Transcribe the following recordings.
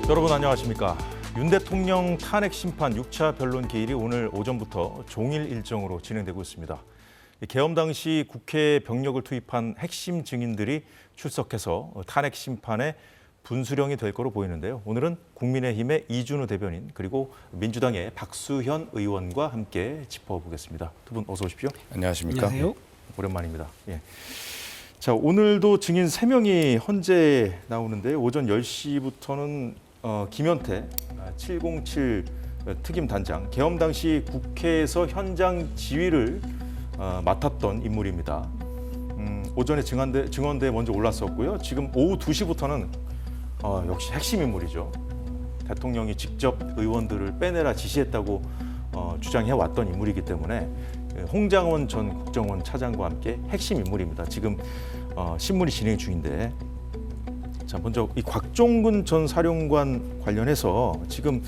여러분 안녕하십니까. 윤 대통령 탄핵 심판 6차 변론 기일이 오늘 오전부터 종일 일정으로 진행되고 있습니다. 계엄 당시 국회에 병력을 투입한 핵심 증인들이 출석해서 탄핵 심판에 분수령이 될 거로 보이는데요. 오늘은 국민의힘의 이준우 대변인 그리고 민주당의 박수현 의원과 함께 짚어보겠습니다. 두 분 어서 오십시오. 안녕하십니까. 안녕하세요. 오랜만입니다. 예. 자, 오늘도 증인 3명이 헌재에 나오는데요. 오전 10시부터는 김현태 707 특임 단장, 계엄 당시 국회에서 현장 지휘를 맡았던 인물입니다. 오전에 증언대에 먼저 올랐었고요. 지금 오후 2시부터는 역시 핵심 인물이죠. 대통령이 직접 의원들을 빼내라 지시했다고 주장해왔던 인물이기 때문에 홍장원 전 국정원 차장과 함께 핵심 인물입니다. 지금 신문이 진행 중인데, 자, 먼저 이 곽종근 전 사령관 관련해서 지금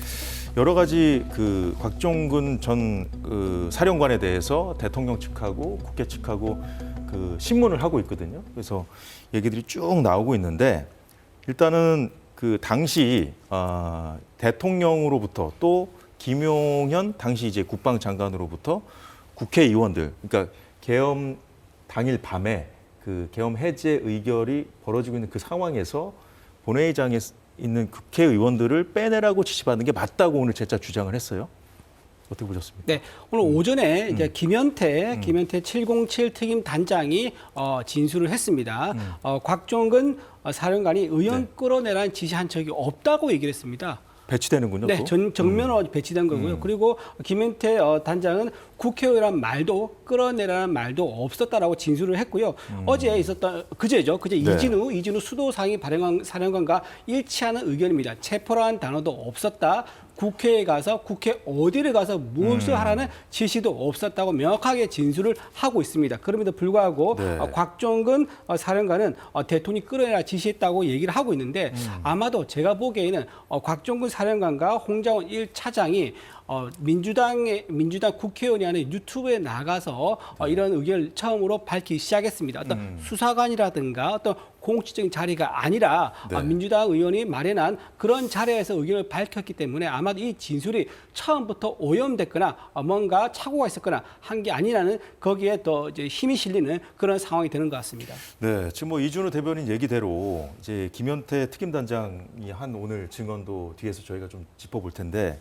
여러 가지 그 곽종근 전 사령관에 대해서 대통령 측하고 국회 측하고 그 신문을 하고 있거든요. 그래서 얘기들이 쭉 나오고 있는데, 일단은 그 당시 대통령으로부터 또 김용현 당시 이제 국방장관으로부터 국회의원들, 그러니까 계엄 당일 밤에 그 계엄 해제 의결이 벌어지고 있는 그 상황에서 본회의장에 있는 국회의원들을 빼내라고 지시받는 게 맞다고 오늘 재차 주장을 했어요. 어떻게 보셨습니까? 네, 오늘 오전에 이제 김현태 707 특임 단장이 진술을 했습니다. 곽종근 사령관이 의원 끌어내라는 지시한 적이 없다고 얘기를 했습니다. 배치되는군요. 네, 또? 정면으로 배치된 거고요. 그리고 김현태 단장은 국회의원이란 말도 끌어내라는 말도 없었다라고 진술을 했고요. 어제 있었던 그제죠. 그제 네. 이진우 수도상위 사령관과 일치하는 의견입니다. 체포라는 단어도 없었다. 국회에 가서 국회 어디를 가서 무엇을 하라는 지시도 없었다고 명확하게 진술을 하고 있습니다. 그럼에도 불구하고 네. 곽종근 사령관은 대통령이 끌어내라 지시했다고 얘기를 하고 있는데 아마도 제가 보기에는 곽종근 사령관과 홍장원 1차장이 민주당 국회의원이 하는 유튜브에 나가서 이런 의견을 처음으로 밝히기 시작했습니다. 어떤 수사관이라든가 어떤 공식적인 자리가 아니라 네. 민주당 의원이 마련한 그런 자리에서 의견을 밝혔기 때문에 아마도 이 진술이 처음부터 오염됐거나 뭔가 착오가 있었거나 한 게 아니라는 거기에 더 이제 힘이 실리는 그런 상황이 되는 것 같습니다. 네, 지금 뭐 이준우 대변인 얘기대로 이제 김현태 특임단장이 한 오늘 증언도 뒤에서 저희가 좀 짚어볼 텐데,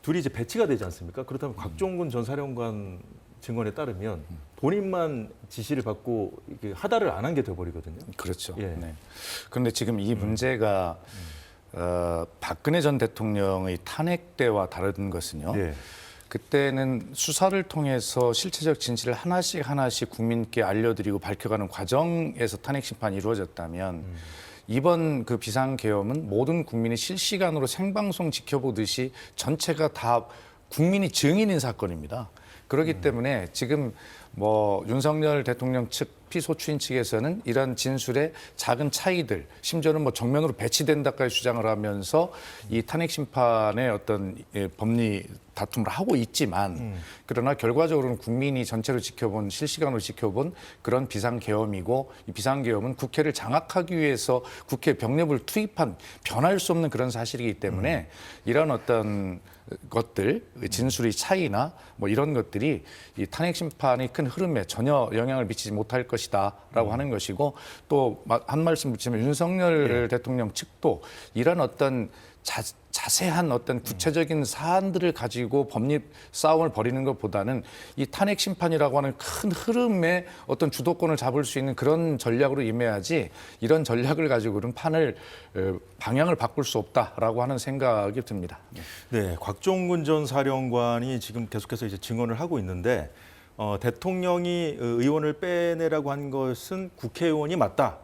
둘이 이제 배치가 되지 않습니까? 그렇다면 곽종근 전 사령관 증언에 따르면 본인만 지시를 받고 이게 하다를 안 한 게 돼버리거든요. 그렇죠. 예. 네. 그런데 지금 이 문제가 박근혜 전 대통령의 탄핵 때와 다른 것은요. 예. 그때는 수사를 통해서 실체적 진실을 하나씩 국민께 알려드리고 밝혀가는 과정에서 탄핵 심판이 이루어졌다면 이번 그 비상계엄은 모든 국민이 실시간으로 생방송 지켜보듯이 전체가 다 국민이 증인인 사건입니다. 그렇기 때문에 지금 뭐 윤석열 대통령 측 피소추인 측에서는 이런 진술의 작은 차이들, 심지어는 뭐 정면으로 배치된다까지 주장을 하면서 이 탄핵 심판의 어떤 법리 다툼을 하고 있지만 그러나 결과적으로는 국민이 전체로 지켜본, 실시간으로 지켜본 그런 비상계엄이고, 이 비상계엄은 국회를 장악하기 위해서 국회 병력을 투입한 변할 수 없는 그런 사실이기 때문에 이런 어떤 것들, 진술의 차이나 뭐 이런 것들이 이 탄핵 심판의 큰 흐름에 전혀 영향을 미치지 못할 것이다라고 하는 것이고, 또 한 말씀 붙이면 윤석열 대통령 측도 이런 어떤 자세한 어떤 구체적인 사안들을 가지고 법리 싸움을 벌이는 것보다는 이 탄핵 심판이라고 하는 큰 흐름에 어떤 주도권을 잡을 수 있는 그런 전략으로 임해야지, 이런 전략을 가지고는 방향을 바꿀 수 없다라고 하는 생각이 듭니다. 네, 곽종근 전 사령관이 지금 계속해서 이제 증언을 하고 있는데, 대통령이 의원을 빼내라고 한 것은 국회의원이 맞다.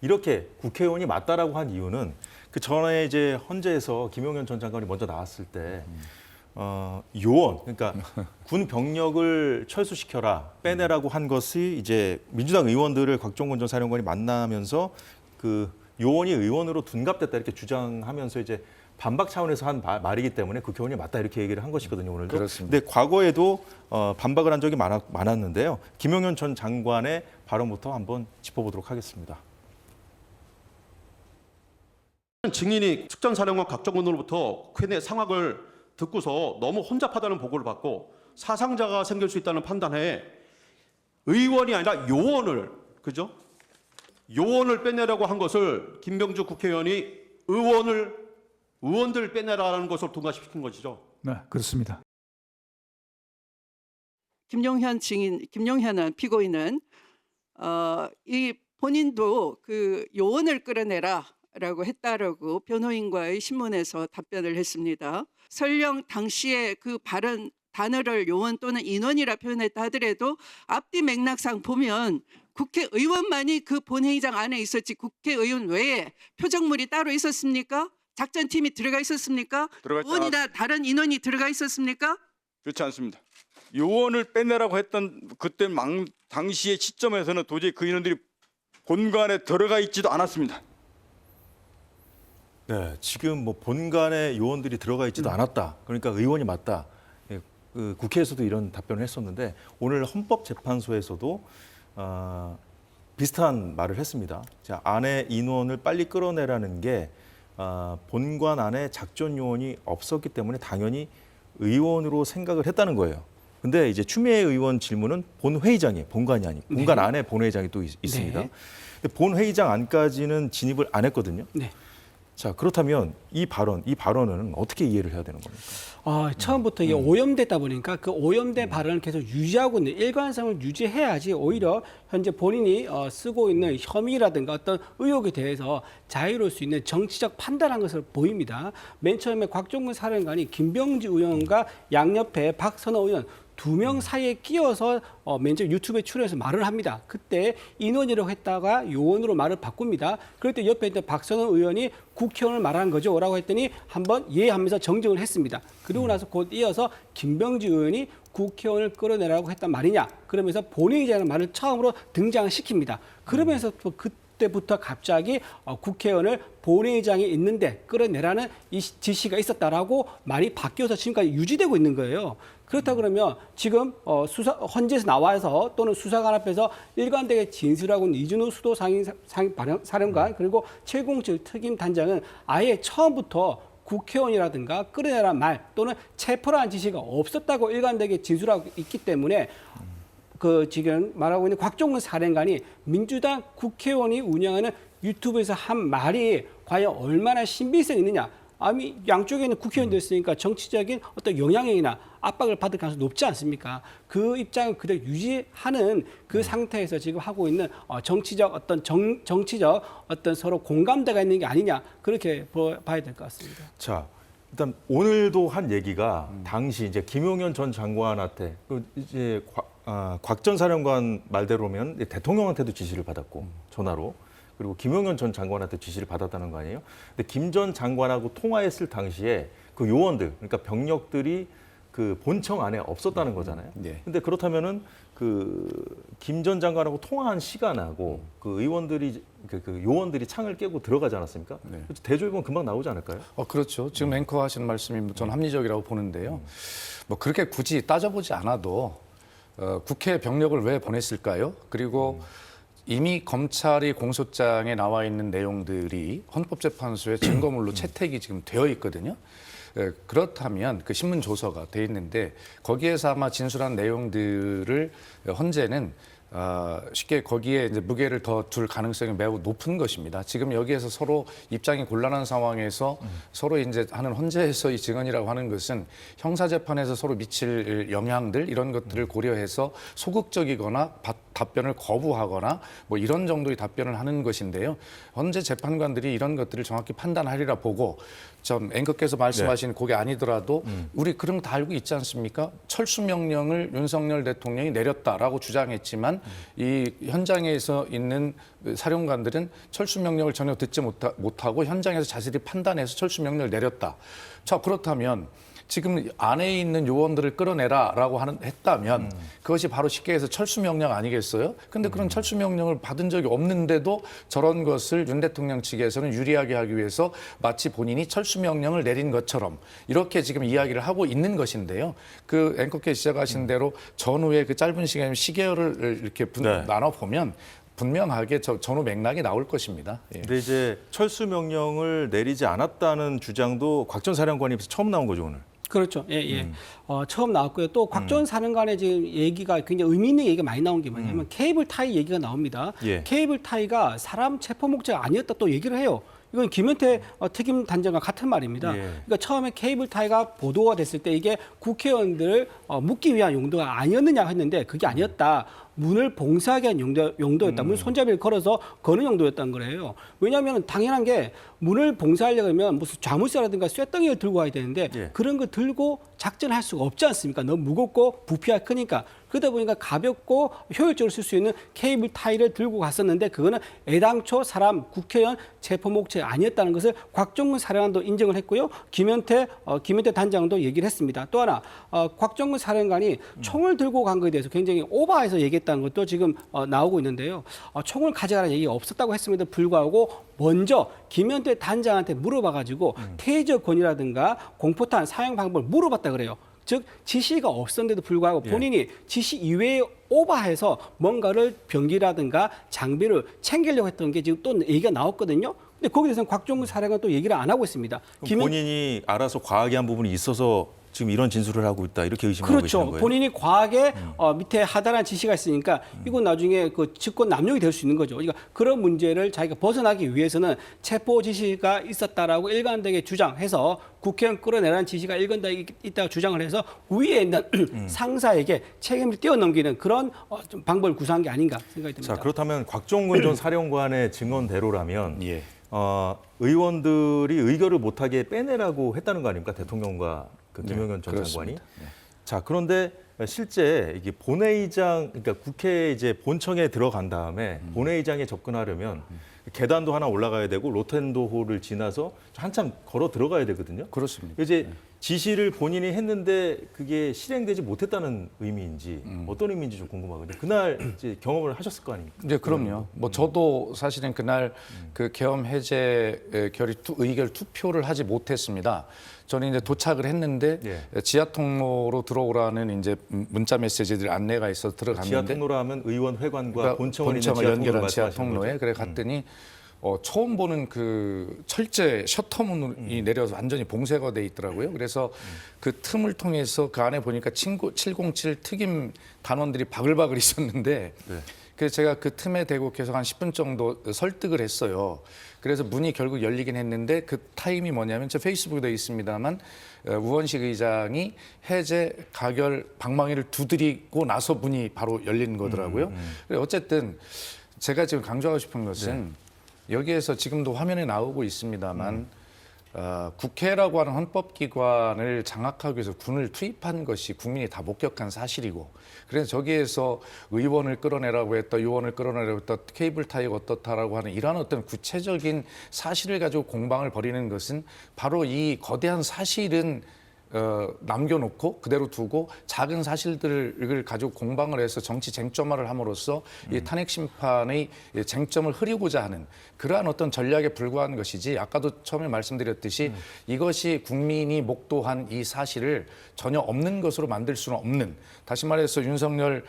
이렇게 국회의원이 맞다라고 한 이유는 그 전에 이제 헌재에서 김용현 전 장관이 먼저 나왔을 때 요원, 그러니까 군 병력을 철수시켜라, 빼내라고 한 것이 이제 민주당 의원들을 곽종근 전 사령관이 만나면서 그 요원이 의원으로 둔갑됐다 이렇게 주장하면서 이제 반박 차원에서 한 말이기 때문에 국회의원이 맞다 이렇게 얘기를 한 것이거든요, 오늘도. 그렇습니다. 근데 과거에도 반박을 한 적이 많았는데요. 김용현 전 장관의 발언부터 한번 짚어보도록 하겠습니다. 증인이 특전사령관 곽정근으로부터 국회 상황을 듣고서 너무 혼잡하다는 보고를 받고 사상자가 생길 수 있다는 판단에 의원이 아니라 요원을, 그죠? 요원을 빼내라고 한 것을 김병주 국회의원이 의원들 빼내라는 것을 통과시킨 것이죠. 네, 그렇습니다. 김용현은 피고인은 이 본인도 그 요원을 끌어내라라고 했다라고 변호인과의 신문에서 답변을 했습니다. 설령 당시에 그 발언 단어를 요원 또는 인원이라 표현했다 하더라도 앞뒤 맥락상 보면 국회의원만이 그 본회의장 안에 있었지 국회의원 외에 표적물이 따로 있었습니까? 작전팀이 들어가 있었습니까? 요원이나 다른 인원이 들어가 있었습니까? 그렇지 않습니다. 요원을 빼내라고 했던 그때 당시의 시점에서는 도저히 그 인원들이 본관에 들어가 있지도 않았습니다. 네, 지금 뭐 본관에 요원들이 들어가 있지도 않았다. 그러니까 의원이 맞다. 예, 그 국회에서도 이런 답변을 했었는데 오늘 헌법재판소에서도 비슷한 말을 했습니다. 자, 안에 인원을 빨리 끌어내라는 게 본관 안에 작전 요원이 없었기 때문에 당연히 의원으로 생각을 했다는 거예요. 근데 이제 추미애 의원 질문은 본회의장이에요. 본관이 아니고 본관 네. 안에 본회의장이 또 있습니다. 네. 근데 본회의장 안까지는 진입을 안 했거든요. 네. 자, 그렇다면 이 발언은 어떻게 이해를 해야 되는 겁니까? 처음부터 이게 오염됐다 보니까 그 오염된 발언을 계속 유지하고 있는 일관성을 유지해야지 오히려 현재 본인이 쓰고 있는 혐의라든가 어떤 의혹에 대해서 자유로울 수 있는 정치적 판단한 것을 보입니다. 맨 처음에 곽종근 사령관이 김병지 의원과 양옆에 박선호 의원 두 명 사이에 끼어서 맨 처음 유튜브에 출연해서 말을 합니다. 그때 인원이라고 했다가 요원으로 말을 바꿉니다. 그럴 때 옆에 있던 박선호 의원이 국회의원을 말한 거죠 라고 했더니 한번 예 하면서 정정을 했습니다. 그리고 나서 곧 이어서 김병지 의원이 국회의원을 끌어내라고 했단 말이냐 그러면서 본회의장이라는 말을 처음으로 등장시킵니다. 그러면서 또 그때부터 갑자기 국회의원을 본회의장에 있는데 끌어내라는 이 지시가 있었다라고 말이 바뀌어서 지금까지 유지되고 있는 거예요. 그렇다 그러면 지금 헌재에서 나와서 또는 수사관 앞에서 일관되게 진술하고 있는 이준호 수도 사령관 그리고 최공칠 특임 단장은 아예 처음부터 국회의원이라든가 끌어내라는 말 또는 체포라는 지시가 없었다고 일관되게 진술하고 있기 때문에 그 지금 말하고 있는 곽종근 사령관이 민주당 국회의원이 운영하는 유튜브에서 한 말이 과연 얼마나 신빙성이 있느냐. 아니 양쪽에 있는 국회의원도 있으니까 정치적인 어떤 영향력이나 압박을 받을 가능성이 높지 않습니까? 그 입장을 그대로 유지하는 그 상태에서 지금 하고 있는 정치적 어떤 정치적 어떤 서로 공감대가 있는 게 아니냐 그렇게 봐야 될 것 같습니다. 자, 일단 오늘도 한 얘기가 당시 이제 김용현 전 장관한테 이제 곽 전 사령관 말대로면 대통령한테도 지시를 받았고 전화로. 그리고 김용현 전 장관한테 지시를 받았다는 거 아니에요? 근데 김 전 장관하고 통화했을 당시에 그 요원들, 그러니까 병력들이 그 본청 안에 없었다는 거잖아요. 네. 근데 그렇다면은 그 김 전 장관하고 통화한 시간하고 그 의원들이 그 요원들이 창을 깨고 들어가지 않았습니까? 네. 대조해보면 금방 나오지 않을까요? 그렇죠. 지금 앵커 하시는 말씀이 전 합리적이라고 보는데요. 뭐 그렇게 굳이 따져보지 않아도 국회 병력을 왜 보냈을까요? 그리고 이미 검찰이 공소장에 나와 있는 내용들이 헌법재판소의 증거물로 채택이 지금 되어 있거든요. 그렇다면 그 신문 조서가 돼 있는데 거기에서 아마 진술한 내용들을 헌재는 쉽게 거기에 이제 무게를 더 둘 가능성이 매우 높은 것입니다. 지금 여기에서 서로 입장이 곤란한 상황에서 서로 이제 하는 헌재에서 이 증언이라고 하는 것은 형사재판에서 서로 미칠 영향들 이런 것들을 고려해서 소극적이거나 답변을 거부하거나 뭐 이런 정도의 답변을 하는 것인데요. 헌재 재판관들이 이런 것들을 정확히 판단하리라 보고 좀 앵커께서 말씀하신 그게 아니더라도 우리 그런 거 다 알고 있지 않습니까? 철수 명령을 윤석열 대통령이 내렸다라고 주장했지만 이 현장에서 있는 사령관들은 철수 명령을 전혀 듣지 못하고 현장에서 자세히 판단해서 철수 명령을 내렸다. 자, 그렇다면 지금 안에 있는 요원들을 끌어내라라고 했다면 그것이 바로 쉽게 해서 철수 명령 아니겠어요? 근데 그런 철수 명령을 받은 적이 없는데도 저런 것을 윤 대통령 측에서는 유리하게 하기 위해서 마치 본인이 철수 명령을 내린 것처럼 이렇게 지금 이야기를 하고 있는 것인데요. 그 앵커께 시작하신 대로 전후에 그 짧은 시간에 시계열을 이렇게 나눠 보면 분명하게 전후 맥락이 나올 것입니다. 예. 근데 이제 철수 명령을 내리지 않았다는 주장도 곽 전 사령관이 처음 나온 거죠, 오늘. 그렇죠. 예, 예. 처음 나왔고요. 또 곽 전 사령관의 지금 얘기가 굉장히 의미 있는 얘기가 많이 나온 게 뭐냐면 케이블 타이 얘기가 나옵니다. 예. 케이블 타이가 사람 체포 목적 아니었다 또 얘기를 해요. 이건 김현태 특임 단장과 같은 말입니다. 예. 그러니까 처음에 케이블 타이가 보도가 됐을 때 이게 국회의원들을 묻기 위한 용도가 아니었느냐 했는데 그게 아니었다. 문을 봉쇄하기 위한 용도였다. 문 손잡이를 걸어서 거는 용도였다는 거예요. 왜냐하면 당연한 게 문을 봉쇄하려고 하면 무슨 자물쇠라든가 쇳덩이를 들고 와야 되는데 예. 그런 거 들고 작전할 수가 없지 않습니까? 너무 무겁고 부피가 크니까. 그러다 보니까 가볍고 효율적으로 쓸 수 있는 케이블 타이를 들고 갔었는데 그거는 애당초 사람 국회의원 체포 목적이 아니었다는 것을 곽종근 사령관도 인정을 했고요. 김현태 단장도 얘기를 했습니다. 또 하나 곽종근 사령관이 총을 들고 간 것에 대해서 굉장히 오버해서 얘기했다는 것도 지금 나오고 있는데요. 총을 가져가라는 얘기가 없었다고 했음에도 불구하고 먼저 김현태 단장한테 물어봐가지고 테이저건이라든가 공포탄 사용 방법을 물어봤다 그래요. 즉 지시가 없었는데도 불구하고 본인이 지시 이외에 오버해서 뭔가를 병기라든가 장비를 챙기려고 했던 게 지금 또 얘기가 나왔거든요. 근데 거기에 대해서는 곽종근 사령관 또 얘기를 안 하고 있습니다. 본인이 알아서 과하게 한 부분이 있어서 지금 이런 진술을 하고 있다 이렇게 의심하고 계시는 그렇죠. 거예요? 본인이 과하게 밑에 하다란 지시가 있으니까 이건 나중에 그 직권 남용이 될 수 있는 거죠. 그러니까 그런 문제를 자기가 벗어나기 위해서는 체포 지시가 있었다라고 일관되게 주장해서 국회의원 끌어내라는 지시가 일관되게 있다고 주장을 해서 위에 있는 상사에게 책임을 떼어넘기는 그런 좀 방법을 구사한 게 아닌가 생각이 듭니다. 자, 그렇다면 곽종근 전 사령관의 증언대로라면 예. 의원들이 의결을 못하게 빼내라고 했다는 거 아닙니까? 대통령과 그 김용현 전 장관이. 그렇습니다. 네. 자, 그런데 실제 이게 본회의장, 그러니까 국회 이제 본청에 들어간 다음에 본회의장에 접근하려면 계단도 하나 올라가야 되고 로텐도 홀을 지나서 한참 걸어 들어가야 되거든요. 그렇습니다. 이제 지시를 본인이 했는데 그게 실행되지 못했다는 의미인지 어떤 의미인지 좀 궁금하거든요. 그날 이제 경험을 하셨을 거 아닙니까? 네, 그럼요. 뭐 저도 사실은 그날 그 계엄 해제 의결 투표를 하지 못했습니다. 저는 이제 도착을 했는데 예. 지하 통로로 들어오라는 이제 문자 메시지들 안내가 있어 들어갔는데 지하 통로로 하면 의원 회관과 그러니까 본청을 있는 본청을 지하 연결한 통로를 지하 말씀하시는 통로에 거죠? 그래 갔더니 처음 보는 그 철제 셔터문이 내려서 완전히 봉쇄가 돼 있더라고요. 그래서 그 틈을 통해서 그 안에 보니까 707 특임 단원들이 바글바글 있었는데 네. 그래서 제가 그 틈에 대고 계속 한 10분 정도 설득을 했어요. 그래서 문이 결국 열리긴 했는데 그 타임이 뭐냐면 저 페이스북에 돼 있습니다만 우원식 의장이 해제 가결 방망이를 두드리고 나서 문이 바로 열린 거더라고요. 그래서 어쨌든 제가 지금 강조하고 싶은 것은 여기에서 지금도 화면에 나오고 있습니다만 국회라고 하는 헌법기관을 장악하기 위해서 군을 투입한 것이 국민이 다 목격한 사실이고 그래서 저기에서 의원을 끌어내라고 했다, 요원을 끌어내라고 했다, 케이블 타이가 어떻다라고 하는 이러한 어떤 구체적인 사실을 가지고 공방을 벌이는 것은 바로 이 거대한 사실은 남겨놓고 그대로 두고 작은 사실들을 가지고 공방을 해서 정치 쟁점화를 함으로써 이 탄핵 심판의 쟁점을 흐리고자 하는 그러한 어떤 전략에 불과한 것이지 아까도 처음에 말씀드렸듯이 이것이 국민이 목도한 이 사실을 전혀 없는 것으로 만들 수는 없는 다시 말해서 윤석열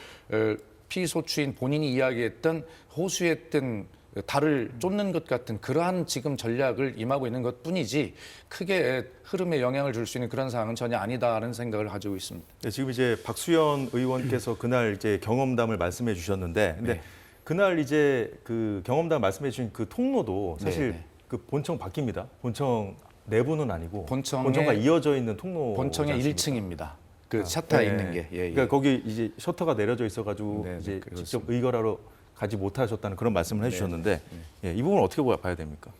피소추인 본인이 이야기했던 호수했던 달을 쫓는 것 같은 그러한 지금 전략을 임하고 있는 것뿐이지 크게 흐름에 영향을 줄 수 있는 그런 상황은 전혀 아니다라는 생각을 가지고 있습니다. 네, 지금 이제 박수현 의원께서 그날 이제 경험담을 말씀해 주셨는데, 근데 네. 그날 이제 그 경험담 말씀해 주신 그 통로도 사실 네. 그 본청 밖입니다. 본청 내부는 아니고 본청에- 본청과 이어져 있는 통로. 본청의 1층입니다. 그 샤터가 있는 게. 예, 예. 그러니까 거기 이제 셔터가 내려져 있어가지고 네, 네, 이제 그렇습니다. 직접 의결하러 가지 못하셨다는 그런 말씀을 해주셨는데 예, 이 부분 어떻게 봐야 됩니까?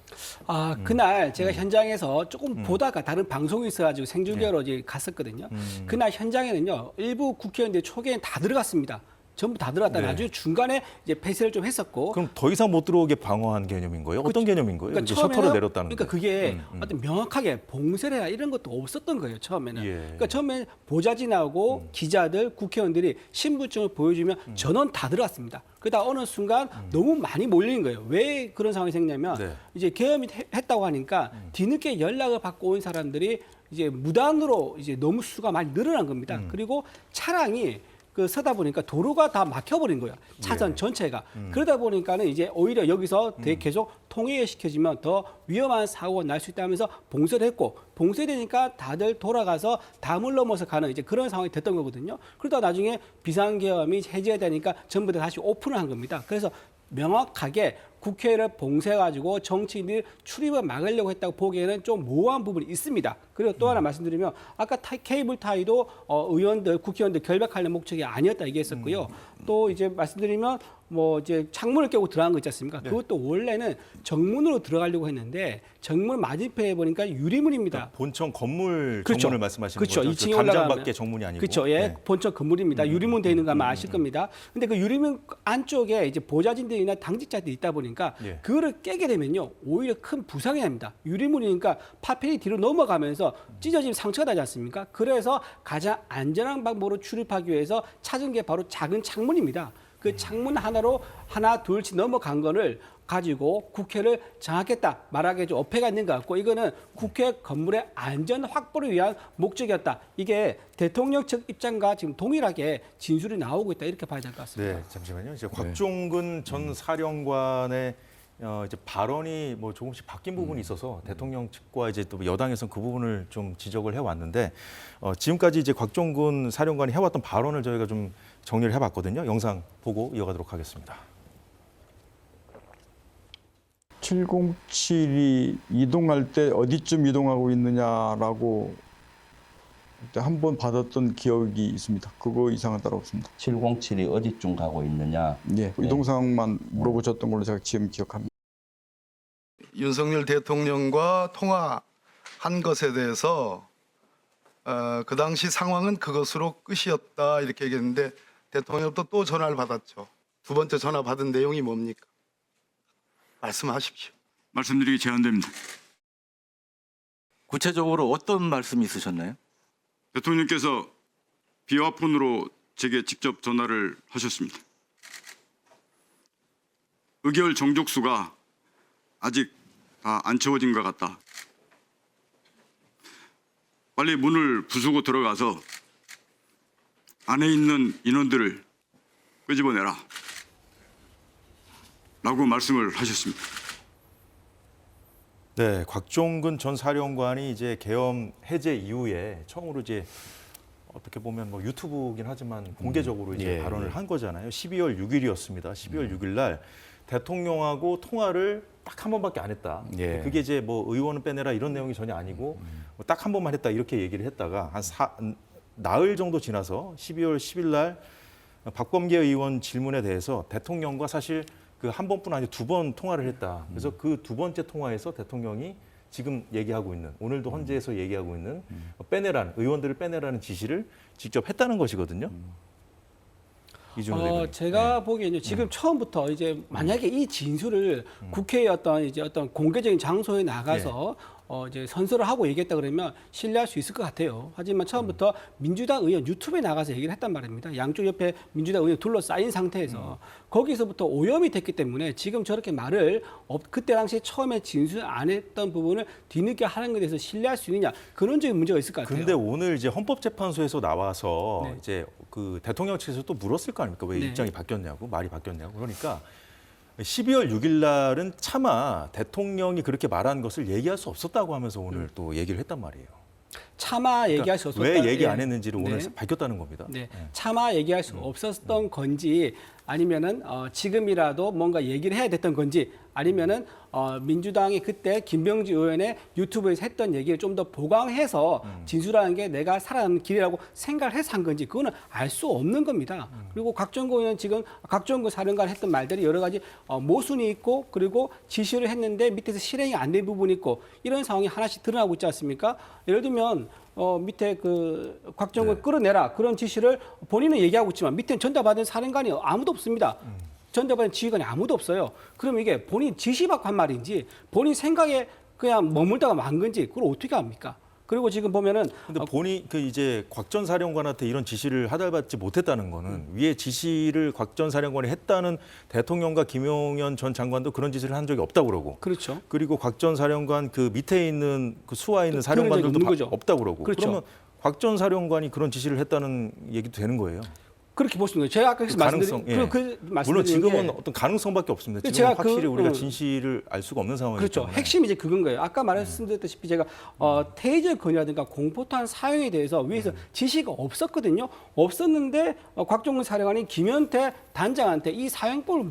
그날 제가 현장에서 조금 보다가 다른 방송이 있어가지고 생중계로 이제 갔었거든요. 그날 현장에는요, 일부 국회의원들이 초기에는 다 들어갔습니다. 전부 다 들어갔다. 네. 나중에 중간에 이제 폐쇄를 좀 했었고. 그럼 더 이상 못 들어오게 방어한 개념인 거예요? 어떤 개념인 거예요? 이제 셔터를 내렸다는 그러니까 거. 그게 어떤 명확하게 봉쇄를 해라 이런 것도 없었던 거예요, 처음에는. 예. 그러니까 처음에 보좌진하고 기자들, 국회의원들이 신분증을 보여주면 전원 다 들어갔습니다. 그러다 어느 순간 너무 많이 몰리는 거예요. 왜 그런 상황이 생기냐면 네. 이제 계엄이 했다고 하니까 뒤늦게 연락을 받고 온 사람들이 이제 무단으로 이제 너무 수가 많이 늘어난 겁니다. 그리고 차량이 그 서다 보니까 도로가 다 막혀버린 거야. 차선 전체가. 그러다 보니까는 이제 오히려 여기서 계속 통행시켜지면 더 위험한 사고가 날 수 있다면서 봉쇄를 했고 봉쇄되니까 다들 돌아가서 담을 넘어서 가는 이제 그런 상황이 됐던 거거든요. 그러다 나중에 비상계엄이 해제되니까 전부 다 다시 오픈을 한 겁니다. 그래서 명확하게 국회를 봉쇄해가지고 정치인들 출입을 막으려고 했다고 보기에는 좀 모호한 부분이 있습니다. 그리고 또 하나 말씀드리면 아까 케이블 타이도 의원들, 국회의원들 결박하려는 목적이 아니었다 얘기했었고요. 또 이제 말씀드리면 뭐 이제 창문을 깨고 들어간 거 있지 않습니까? 그것도 원래는 정문으로 들어가려고 했는데 정문 맞은편에 보니까 유리문입니다. 그러니까 본청 건물 그렇죠. 정문을 말씀하시는 그렇죠. 거죠? 2층에 담장 올라가면. 밖에 정문이 아니고. 그렇죠. 예, 네. 본청 건물입니다. 유리문 돼 있는 거 아마 아실 겁니다. 근데 그 유리문 안쪽에 이제 보좌진들이나 당직자들이 있다 보니까 예. 그거를 깨게 되면요 오히려 큰 부상이 납니다. 유리문이니까 파편이 뒤로 넘어가면서 찢어지면 상처가 나지 않습니까? 그래서 가장 안전한 방법으로 출입하기 위해서 찾은 게 바로 작은 창문입니다. 그 창문 하나로 하나 둘씩 넘어간 거를 가지고 국회를 장악했다 말하기에 좀 어폐가 있는 것 같고 이거는 국회 건물의 안전 확보를 위한 목적이었다. 이게 대통령 측 입장과 지금 동일하게 진술이 나오고 있다 이렇게 봐야 될 것 같습니다. 네, 잠시만요. 이제 곽종근 전 사령관의 이제 발언이 뭐 조금씩 바뀐 부분이 있어서 대통령 측과 이제 또 여당에서는 그 부분을 좀 지적을 해왔는데 지금까지 이제 곽종근 사령관이 해왔던 발언을 저희가 좀 정리를 해봤거든요. 영상 보고 이어가도록 하겠습니다. 707이 이동할 때 어디쯤 이동하고 있느냐라고 한 번 받았던 기억이 있습니다. 그거 이상은 따로 없습니다. 707이 어디쯤 가고 있느냐. 예, 이동 상황만 물어보셨던 걸로 제가 지금 기억합니다. 윤석열 대통령과 통화한 것에 대해서 그 당시 상황은 그것으로 끝이었다 이렇게 얘기했는데 대통령도 또 전화를 받았죠. 두 번째 전화 받은 내용이 뭡니까? 말씀하십시오. 말씀드리기 제한됩니다. 구체적으로 어떤 말씀이 있으셨나요? 대통령께서 비화폰으로 제게 직접 전화를 하셨습니다. 의결 정족수가 아직 다 안 채워진 것 같다. 빨리 문을 부수고 들어가서 안에 있는 인원들을 끄집어내라. 라고 말씀을 하셨습니다. 네, 곽종근 전 사령관이 이제 계엄 해제 이후에 처음으로 이제 어떻게 보면 뭐 유튜브긴 하지만 공개적으로 이제 발언을 한 거잖아요. 12월 6일이었습니다. 12월 6일 날 대통령하고 통화를 딱 한 번밖에 안 했다. 예. 그게 이제 뭐 의원은 빼내라 이런 내용이 전혀 아니고 딱 한 번만 했다 이렇게 얘기를 했다가 한 나흘 정도 지나서 12월 10일 날 박범계 의원 질문에 대해서 대통령과 사실 그 한 번뿐 아니고 두 번 통화를 했다. 그래서 그 두 번째 통화에서 대통령이 지금 얘기하고 있는 오늘도 헌재에서 얘기하고 있는 빼내라는 의원들을 빼내라는 지시를 직접 했다는 것이거든요. 이준호 대변인. 제가 보기에는 지금 처음부터 이제 만약에 이 진술을 국회의 어떤 공개적인 장소에 나가서 이제 선서를 하고 얘기했다 그러면 신뢰할 수 있을 것 같아요. 하지만 처음부터 민주당 의원 유튜브에 나가서 얘기를 했단 말입니다. 양쪽 옆에 민주당 의원 둘러싸인 상태에서 거기서부터 오염이 됐기 때문에 지금 저렇게 말을 그때 당시에 처음에 진술 안 했던 부분을 뒤늦게 하는 것에 대해서 신뢰할 수 있느냐 그런 적인 문제가 있을 것 같아요. 근데 오늘 이제 헌법재판소에서 나와서 네. 이제 그 대통령 측에서 또 물었을 거 아닙니까? 왜 네. 입장이 바뀌었냐고, 말이 바뀌었냐고. 그러니까 12월 6일 날은 차마 대통령이 그렇게 말한 것을 얘기할 수 없었다고 하면서 오늘 또 얘기를 했단 말이에요. 차마 얘기할 수 없었다. 왜 얘기 안 예. 했는지를 오늘 네. 밝혔다는 겁니다. 네, 차마 얘기할 수 없었던 건지 아니면은 지금이라도 뭔가 얘기를 해야 됐던 건지 아니면은 민주당이 그때 김병지 의원의 유튜브에서 했던 얘기를 좀 더 보강해서 진술하는 게 내가 살아남는 길이라고 생각을 해서 한 건지 그거는 알 수 없는 겁니다. 그리고 곽종근 의원 지금 곽종근 사령관 했던 말들이 여러 가지 모순이 있고 그리고 지시를 했는데 밑에서 실행이 안 된 부분이 있고 이런 상황이 하나씩 드러나고 있지 않습니까? 예를 들면 밑에 그 곽종근 끌어내라 그런 지시를 본인은 얘기하고 있지만 밑에 전달받은 사령관이 아무도 없습니다. 전달받은 지휘관이 아무도 없어요. 그럼 이게 본인 지시받고 한 말인지 본인 생각에 그냥 머물다가 만 건지 그걸 어떻게 합니까? 그리고 지금 보면은 근데 본인 그 이제 곽 전 사령관한테 이런 지시를 하달받지 못했다는 거는 위에 지시를 곽 전 사령관이 했다는 대통령과 김용현 전 장관도 그런 지시를 한 적이 없다고 그러고. 그렇죠. 그리고 곽 전 사령관 그 밑에 있는 그 수하에 있는 그런 적이 사령관들도 없는 거죠. 없다고 그러고. 그렇죠. 그러면 곽 전 사령관이 그런 지시를 했다는 얘기도 되는 거예요. 그렇게 볼 수 있는 거예요. 제가 아까 그래서 가능성, 말씀드린 예. 물론 말씀드린 지금은 게 어떤 가능성밖에 없습니다. 근데 지금 제가 확실히 그, 우리가 진실을 알 수가 없는 상황이기 그렇죠. 때문에. 핵심이 이제 그건 거예요. 아까 말씀드렸다시피 제가 테이저 건이라든가 공포탄 사용에 대해서 위에서 지시가 없었거든요. 없었는데 곽종근 사령관이 김현태 단장한테 이 사용법을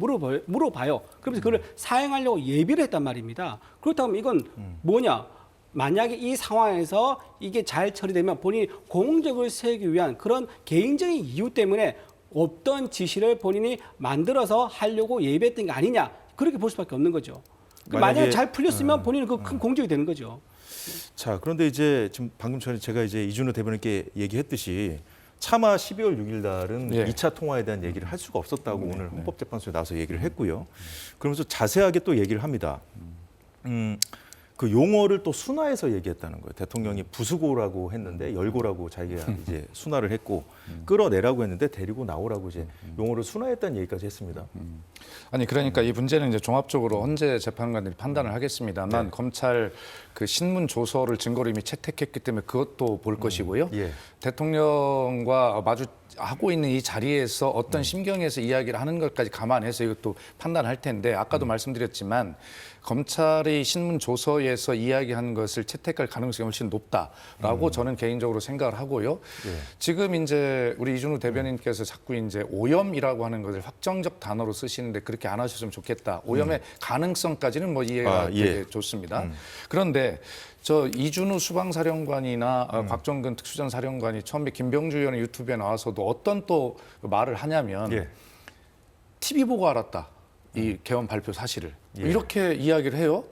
물어봐요. 그러면서 그걸 사용하려고 예비를 했단 말입니다. 그렇다면 이건 뭐냐? 만약에 이 상황에서 이게 잘 처리되면 본인이 공적을 세우기 위한 그런 개인적인 이유 때문에 없던 지시를 본인이 만들어서 하려고 예비했던 게 아니냐, 그렇게 볼 수밖에 없는 거죠. 만약에 잘 풀렸으면 본인은 그 큰 공적이 되는 거죠. 자, 그런데 이제 지금 방금 전에 제가 이제 이준호 대변인께 얘기했듯이 차마 12월 6일 날은 예. 2차 통화에 대한 얘기를 할 수가 없었다고 오늘 헌법재판소에 나와서 얘기를 했고요. 그러면서 자세하게 또 얘기를 합니다. 그 용어를 또 순화해서 얘기했다는 거예요. 대통령이 부수고라고 했는데 열고라고 자기가 이제 순화를 했고 끌어내라고 했는데 데리고 나오라고 이제 용어를 순화했다는 얘기까지 했습니다. 아니 그러니까 이 문제는 이제 종합적으로 헌재 재판관들이 판단을 하겠습니다만 네. 검찰 그 신문 조서를 증거로 이미 채택했기 때문에 그것도 볼 것이고요. 예. 대통령과 마주하고 있는 이 자리에서 어떤 심경에서 이야기를 하는 것까지 감안해서 이것도 판단할 텐데 아까도 말씀드렸지만 검찰이 신문 조서에서 이야기한 것을 채택할 가능성이 훨씬 높다라고 저는 개인적으로 생각을 하고요. 예. 지금 이제 우리 이준우 대변인께서 자꾸 이제 오염이라고 하는 것을 확정적 단어로 쓰시는데 그렇게 안 하셨으면 좋겠다. 오염의 가능성까지는 뭐 이해가 예. 되게 좋습니다. 그런데 저 이준우 수방사령관이나 곽정근 특수전사령관이 처음에 김병주 의원의 유튜브에 나와서도 어떤 또 말을 하냐면 예. TV 보고 알았다. 이 개헌 발표 사실을. 예. 이렇게 이야기를 해요.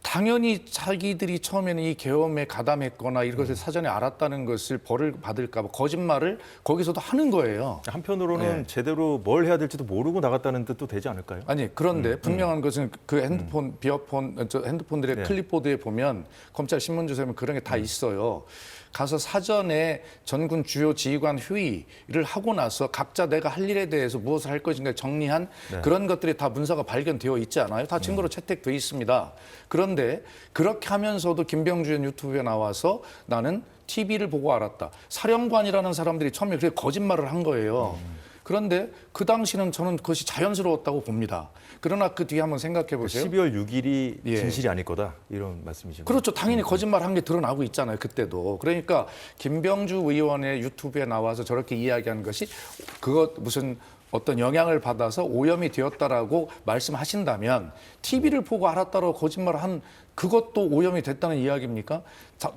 당연히 자기들이 처음에는 이 계엄에 가담했거나 이것을 사전에 알았다는 것을 벌을 받을까 봐 거짓말을 거기서도 하는 거예요. 한편으로는 네. 제대로 뭘 해야 될지도 모르고 나갔다는 뜻도 되지 않을까요? 아니 그런데 분명한 것은 그 핸드폰, 비어폰, 저 핸드폰들의 네. 클립보드에 보면 검찰 신문조사에 보면 그런 게 다 있어요. 가서 사전에 전군 주요 지휘관 회의를 하고 나서 각자 내가 할 일에 대해서 무엇을 할 것인가 정리한 네. 그런 것들이 다 문서가 발견되어 있지 않아요? 다 증거로 채택돼 있습니다. 그런데 그렇게 하면서도 김병주 의원 유튜브에 나와서 나는 TV를 보고 알았다. 사령관이라는 사람들이 처음에 그렇게 거짓말을 한 거예요. 그런데 그 당시는 저는 그것이 자연스러웠다고 봅니다. 그러나 그 뒤에 한번 생각해 보세요. 12월 6일이 예. 진실이 아닐 거다 이런 말씀이시죠? 그렇죠. 당연히 거짓말한 게 드러나고 있잖아요. 그때도. 그러니까 김병주 의원의 유튜브에 나와서 저렇게 이야기한 것이 그것 무슨 어떤 영향을 받아서 오염이 되었다라고 말씀하신다면 TV를 보고 알았다라고 거짓말을 한 그것도 오염이 됐다는 이야기입니까?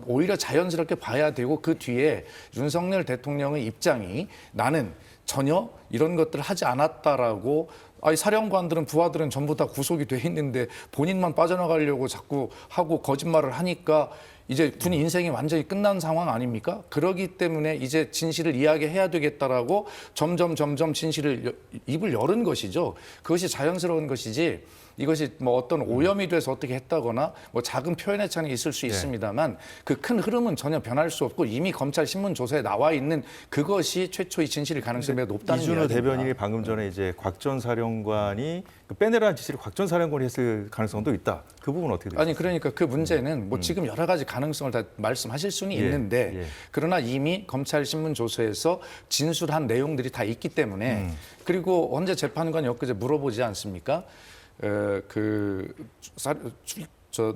오히려 자연스럽게 봐야 되고 그 뒤에 윤석열 대통령의 입장이 나는 전혀 이런 것들을 하지 않았다라고 아니 사령관들은 부하들은 전부 다 구속이 돼 있는데 본인만 빠져나가려고 자꾸 하고 거짓말을 하니까 이제 군인 인생이 완전히 끝난 상황 아닙니까? 그러기 때문에 이제 진실을 이야기해야 되겠다라고 점점 진실을 입을 열은 것이죠. 그것이 자연스러운 것이지 이것이 뭐 어떤 오염이 돼서 어떻게 했다거나 뭐 작은 표현의 차이는 있을 수 있습니다만 그 큰 흐름은 전혀 변할 수 없고 이미 검찰 신문 조사에 나와 있는 그것이 최초의 진실일 가능성이 매우 높다는 이준호 이야기입니다. 대변인이 방금 전에 이제 곽 전 사령관이 그 빼내라는 지시를 곽 전 사령관이 했을 가능성도 있다. 그 부분 어떻게 되세요? 아니 그러니까 그 문제는 뭐 지금 여러 가지 가능성을 다 말씀하실 수는 있는데 예. 그러나 이미 검찰 신문 조서에서 진술한 내용들이 다 있기 때문에 그리고 헌재 재판관이 엊그제 물어보지 않습니까?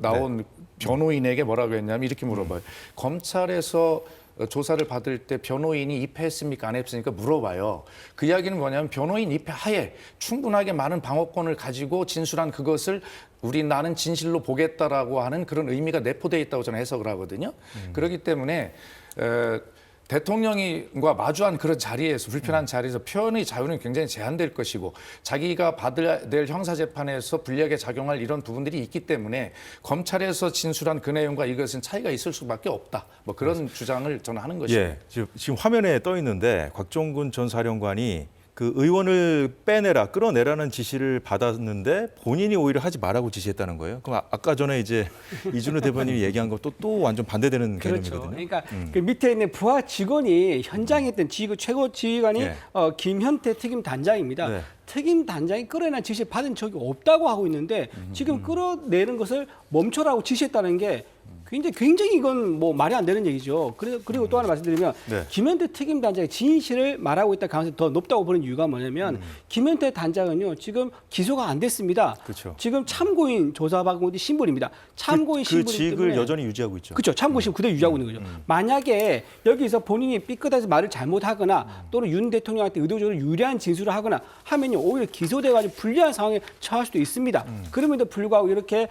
나온 변호인에게 뭐라고 했냐면 이렇게 물어봐요. 검찰에서 조사를 받을 때 변호인이 입회했습니까? 안 했습니까? 물어봐요. 그 이야기는 뭐냐면 변호인 입회 하에 충분하게 많은 방어권을 가지고 진술한 그것을 나는 진실로 보겠다라고 하는 그런 의미가 내포되어 있다고 저는 해석을 하거든요. 그렇기 때문에 대통령과 마주한 그런 자리에서 불편한 자리에서 표현의 자유는 굉장히 제한될 것이고 자기가 받아야 될 형사재판에서 불리하게 작용할 이런 부분들이 있기 때문에 검찰에서 진술한 그 내용과 이것은 차이가 있을 수밖에 없다. 뭐 그런 주장을 저는 하는 것입니다. 예, 지금 화면에 떠 있는데 곽종근 전 사령관이 그 의원을 빼내라, 끌어내라는 지시를 받았는데 본인이 오히려 하지 말라고 지시했다는 거예요. 그럼 아까 전에 이제 이준호 대변인이 얘기한 것도 또 완전 반대되는 그렇죠. 개념이거든요. 그러니까 그 밑에 있는 부하 직원이 현장에 있던 최고 지휘관이 예. 김현태 특임 단장입니다. 네. 특임 단장이 끌어내는 지시 받은 적이 없다고 하고 있는데 지금 끌어내는 것을 멈춰라고 지시했다는 게 굉장히 이건 뭐 말이 안 되는 얘기죠. 그리고 또 하나 말씀드리면 네. 김현태 특임 단장이 진실을 말하고 있다 가능성이 더 높다고 보는 이유가 뭐냐면 김현태 단장은요 지금 기소가 안 됐습니다. 그렇죠. 지금 참고인 조사받고 있는 신분입니다. 참고인 그 신분이기 직을 때문에 여전히 유지하고 있죠. 그렇죠. 참고인 신분 그대로 유지하고 있는 거죠. 만약에 여기서 본인이 삐끗해서 말을 잘못하거나 또는 윤 대통령한테 의도적으로 유리한 진술을 하거나 하면요 오히려 기소돼가지고 불리한 상황에 처할 수도 있습니다. 그럼에도 불구하고 이렇게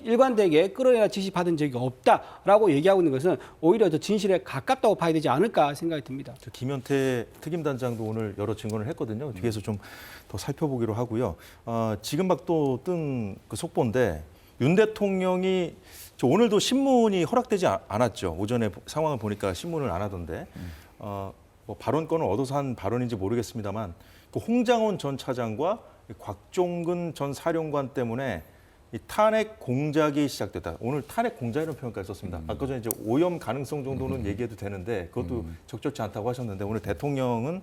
일관되게 끌어내라 지시 받은 적이 없다라고 얘기하고 있는 것은 오히려 더 진실에 가깝다고 봐야 되지 않을까 생각이 듭니다. 김현태 특임단장도 오늘 여러 증언을 했거든요. 뒤에서 좀 더 살펴보기로 하고요. 지금 막 또 뜬 그 속보인데 윤 대통령이 오늘도 신문이 허락되지 않았죠. 오전에 상황을 보니까 신문을 안 하던데 뭐 발언권을 얻어서 한 발언인지 모르겠습니다만 그 홍장원 전 차장과 곽종근 전 사령관 때문에 이 탄핵 공작이 시작됐다. 오늘 탄핵 공작이라는 표현까지 썼습니다. 아까 전에 이제 오염 가능성 정도는 얘기해도 되는데 그것도 적절치 않다고 하셨는데 오늘 대통령은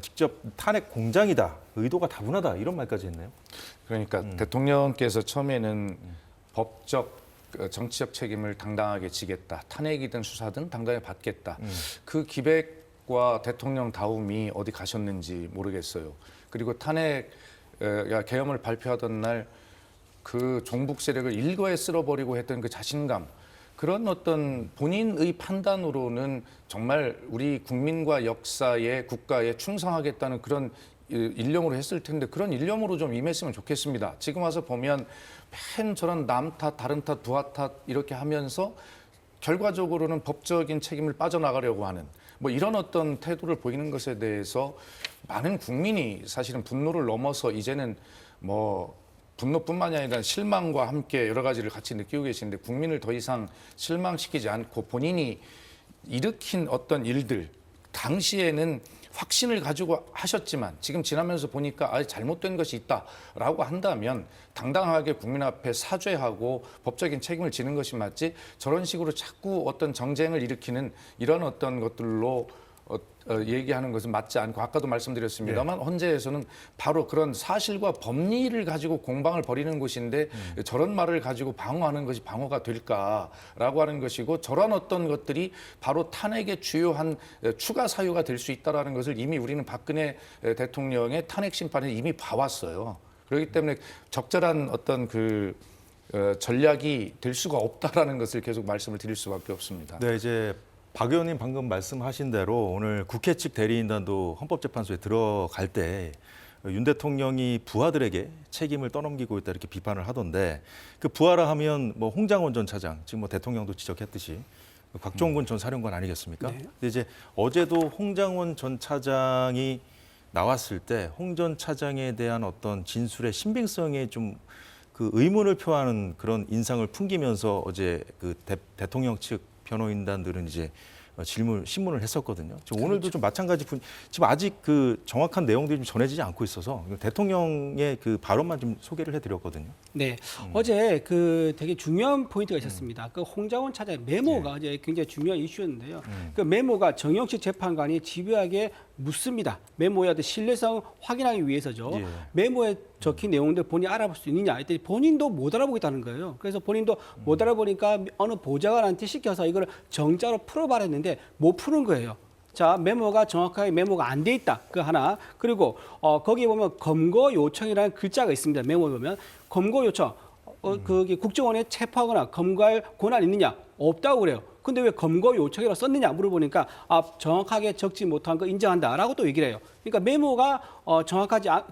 직접 탄핵 공작이다. 의도가 다분하다. 이런 말까지 했네요. 그러니까 대통령께서 처음에는 법적 정치적 책임을 당당하게 지겠다. 탄핵이든 수사든 당당히 받겠다. 그 기백과 대통령다움이 어디 가셨는지 모르겠어요. 그리고 탄핵 계엄을 발표하던 날 그 종북 세력을 일거에 쓸어버리고 했던 그 자신감, 그런 어떤 본인의 판단으로는 정말 우리 국민과 역사에 국가에 충성하겠다는 그런 일념으로 했을 텐데 그런 일념으로 좀 임했으면 좋겠습니다. 지금 와서 보면 맨 저런 남 탓, 다른 탓, 부하 탓 이렇게 하면서 결과적으로는 법적인 책임을 빠져나가려고 하는 뭐 이런 어떤 태도를 보이는 것에 대해서 많은 국민이 사실은 분노를 넘어서 이제는 뭐 분노뿐만이 아니라 실망과 함께 여러 가지를 같이 느끼고 계시는데 국민을 더 이상 실망시키지 않고 본인이 일으킨 어떤 일들 당시에는 확신을 가지고 하셨지만 지금 지나면서 보니까 잘못된 것이 있다라고 한다면 당당하게 국민 앞에 사죄하고 법적인 책임을 지는 것이 맞지 저런 식으로 자꾸 어떤 정쟁을 일으키는 이런 어떤 것들로 얘기하는 것은 맞지 않고 아까도 말씀드렸습니다만 헌재에서는 바로 그런 사실과 법리를 가지고 공방을 벌이는 곳인데 저런 말을 가지고 방어하는 것이 방어가 될까라고 하는 것이고 저런 어떤 것들이 바로 탄핵의 주요한 추가 사유가 될 수 있다라는 것을 이미 우리는 박근혜 대통령의 탄핵 심판에 이미 봐왔어요. 그렇기 때문에 적절한 어떤 그 전략이 될 수가 없다라는 것을 계속 말씀을 드릴 수밖에 없습니다. 네, 이제 박 의원님 방금 말씀하신 대로 오늘 국회 측 대리인단도 헌법재판소에 들어갈 때 윤 대통령이 부하들에게 책임을 떠넘기고 있다 이렇게 비판을 하던데 그 부하라 하면 뭐 홍장원 전 차장 지금 뭐 대통령도 지적했듯이 곽종근 전 사령관 아니겠습니까? 네. 근데 이제 어제도 홍장원 전 차장이 나왔을 때 홍 전 차장에 대한 어떤 진술의 신빙성에 좀 그 의문을 표하는 그런 인상을 풍기면서 어제 그 대통령 측 변호인단들은 이제 신문을 했었거든요. 지금 오늘도 좀 마찬가지 지금 아직 그 정확한 내용들이 좀 전해지지 않고 있어서 대통령의 그 발언만 좀 소개를 해드렸거든요. 네, 어제 그 되게 중요한 포인트가 있었습니다. 그 홍장원 차장의 메모가 어제 굉장히 중요한 이슈였는데요. 그 메모가 정영식 재판관이 집요하게 묻습니다. 메모의 어떤 신뢰성 확인하기 위해서죠. 예. 메모에 적힌 내용들 본인이 알아볼 수 있느냐 했더니 본인도 못 알아보겠다는 거예요. 그래서 본인도 못 알아보니까 어느 보좌관한테 시켜서 이걸 정자로 풀어봐라 했는데 못 푸는 거예요. 자, 메모가 정확하게 메모가 안 돼 있다. 그 하나. 그리고 거기에 보면 검거 요청이라는 글자가 있습니다. 메모에 보면 검거 요청. 거기 국정원에 체포하거나 검거할 권한이 있느냐? 없다고 그래요. 근데 왜 검거 요청이라고 썼느냐 물어보니까 정확하게 적지 못한 거 인정한다라고 또 얘기를 해요. 그러니까 메모가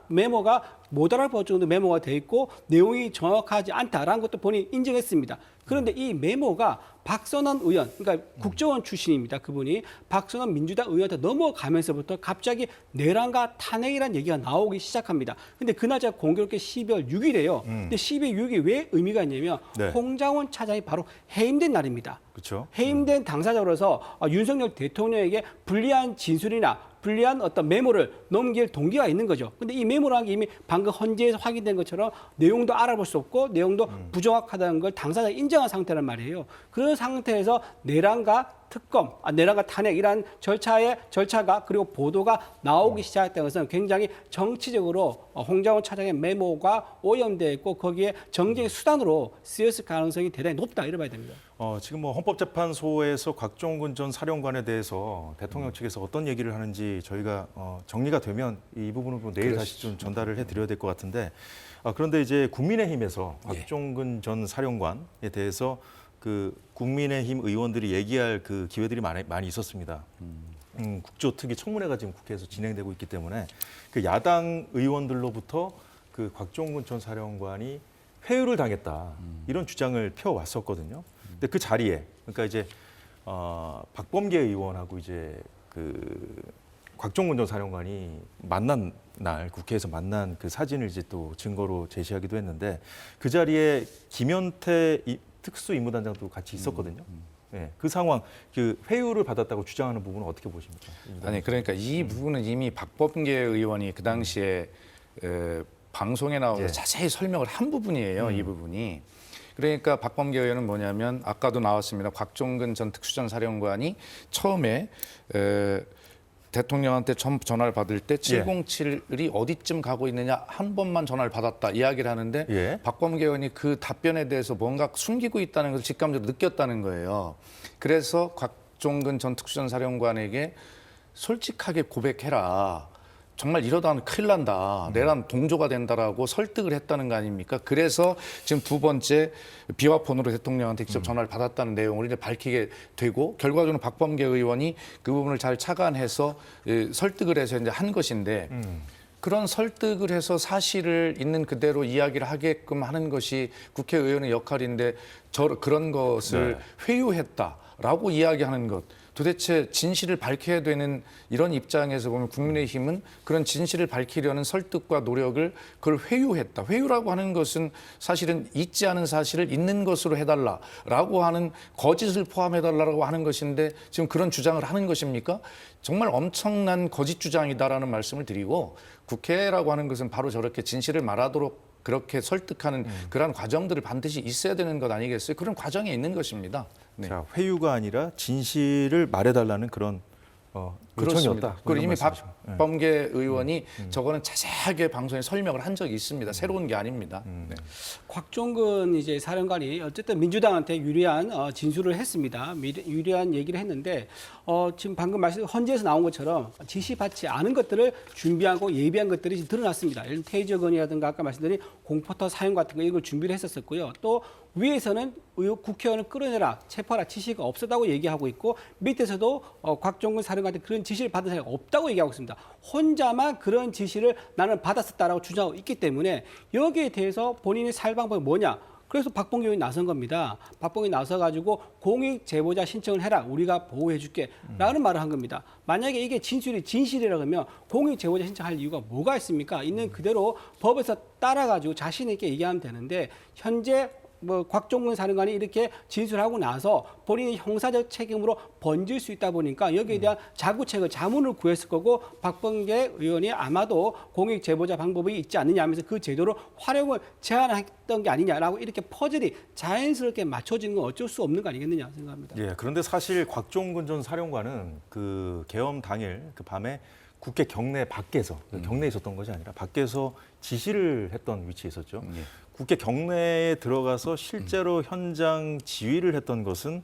메모가 못 알아볼 정도 메모가 돼 있고 내용이 정확하지 않다라는 것도 본인이 인정했습니다. 그런데 이 메모가 박선원 의원, 그러니까 국정원 출신입니다. 그분이 박선원 민주당 의원한테 넘어가면서부터 갑자기 내란과 탄핵이라는 얘기가 나오기 시작합니다. 근데 그날짜 공교롭게 12월 6일이에요. 근데 12월 6일이 왜 의미가 있냐면 네. 홍장원 차장이 바로 해임된 날입니다. 그렇죠. 해임된 당사자로서 윤석열 대통령에게 불리한 진술이나 불리한 어떤 메모를 넘길 동기가 있는 거죠. 근데 이 메모라는 게 이미 방금 헌재에서 확인된 것처럼 내용도 알아볼 수 없고 내용도 부정확하다는 걸 당사자가 인정한 상태란 말이에요. 그런 상태에서 내란과 특검, 내란과 탄핵 이러한 절차가 그리고 보도가 나오기 시작했다는 것은 굉장히 정치적으로 홍장원 차장의 메모가 오염되어 있고 거기에 정쟁의 수단으로 쓰였을 가능성이 대단히 높다 이래 봐야 됩니다. 지금 뭐 헌법재판소에서 곽종근 전 사령관에 대해서 대통령 측에서 어떤 얘기를 하는지 저희가 정리가 되면 이 부분을 내일 다시 좀 전달을 해드려야 될 것 같은데 그런데 이제 국민의힘에서 곽종근 전 사령관에 대해서 그 국민의힘 의원들이 얘기할 그 기회들이 많이 있었습니다. 국조특위 청문회가 지금 국회에서 진행되고 있기 때문에 그 야당 의원들로부터 그 곽종근 전 사령관이 회유를 당했다 이런 주장을 펴왔었거든요. 근데 그 자리에 그러니까 이제 박범계 의원하고 이제 그 곽종근 전 사령관이 만난 날 국회에서 만난 그 사진을 이제 또 증거로 제시하기도 했는데 그 자리에 김현태 특수임무단장도 같이 있었거든요. 네, 그 상황, 그 회유를 받았다고 주장하는 부분은 어떻게 보십니까? 아니 그러니까 이 부분은 이미 박범계 의원이 그 당시에 방송에 나와서 자세히 설명을 한 부분이에요. 이 부분이. 그러니까 박범계 의원은 뭐냐면 아까도 나왔습니다. 곽종근 전 특수전 사령관이 처음에 대통령한테 전화를 받을 때 707이 어디쯤 가고 있느냐 한 번만 전화를 받았다 이야기를 하는데 박범계 의원이 그 답변에 대해서 뭔가 숨기고 있다는 것을 직감적으로 느꼈다는 거예요. 그래서 곽종근 전 특수전 사령관에게 솔직하게 고백해라. 정말 이러다는 큰일 난다. 내란 동조가 된다라고 설득을 했다는 거 아닙니까? 그래서 지금 두 번째 비화폰으로 대통령한테 직접 전화를 받았다는 내용을 이제 밝히게 되고 결과적으로 박범계 의원이 그 부분을 잘 착안해서 설득을 해서 이제 한 것인데 그런 설득을 해서 사실을 있는 그대로 이야기를 하게끔 하는 것이 국회의원의 역할인데 그런 것을 회유했다라고 이야기하는 것. 도대체 진실을 밝혀야 되는 이런 입장에서 보면 국민의힘은 그런 진실을 밝히려는 설득과 노력을 그걸 회유했다. 회유라고 하는 것은 사실은 있지 않은 사실을 있는 것으로 해달라라고 하는 거짓을 포함해달라고 하는 것인데 지금 그런 주장을 하는 것입니까? 정말 엄청난 거짓 주장이다라는 말씀을 드리고 국회라고 하는 것은 바로 저렇게 진실을 말하도록 그렇게 설득하는 그러한 과정들을 반드시 있어야 되는 것 아니겠어요? 그런 과정에 있는 것입니다. 네. 자, 회유가 아니라 진실을 말해달라는 그런 요청이었다. 그리고 이미 박범계 의원이 저거는 자세하게 방송에 설명을 한 적이 있습니다. 새로운 게 아닙니다. 네. 곽종근 이제 사령관이 어쨌든 민주당한테 유리한 진술을 했습니다. 유리한 얘기를 했는데 지금 방금 말씀 헌재에서 나온 것처럼 지시받지 않은 것들을 준비하고 예비한 것들이 지금 드러났습니다. 예를 들면 테이저건이라든가 아까 말씀드린 공포터 사용 같은 거 이걸 준비를 했었고요. 또 위에서는 국회의원을 끌어내라, 체포하라 지시가 없었다고 얘기하고 있고 밑에서도 곽종근 사령관한테 그런 지시를 받은 사람이 없다고 얘기하고 있습니다. 혼자만 그런 지시를 나는 받았었다라고 주장하고 있기 때문에 여기에 대해서 본인의 살 방법이 뭐냐? 그래서 박범계 의원이 나선 겁니다. 박범계 나서가지고 공익 제보자 신청을 해라. 우리가 보호해줄게. 라는 말을 한 겁니다. 만약에 이게 진실이라고 하면 공익 제보자 신청할 이유가 뭐가 있습니까? 있는 그대로 법에서 따라가지고 자신 있게 얘기하면 되는데 현재 곽종근 사령관이 이렇게 진술하고 나서 본인이 형사적 책임으로 번질 수 있다 보니까 여기에 대한 자구책을 자문을 구했을 거고 박범계 의원이 아마도 공익 제보자 방법이 있지 않느냐 하면서 그 제도로 활용을 제한했던 게 아니냐라고 이렇게 퍼즐이 자연스럽게 맞춰지는 건 어쩔 수 없는 거 아니겠느냐 생각합니다. 예, 그런데 사실 곽종근 전 사령관은 그 계엄 당일 그 밤에 국회 경내 밖에서 경내에 있었던 것이 아니라 밖에서 지시를 했던 위치에 있었죠. 국회 경내에 들어가서 실제로 현장 지휘를 했던 것은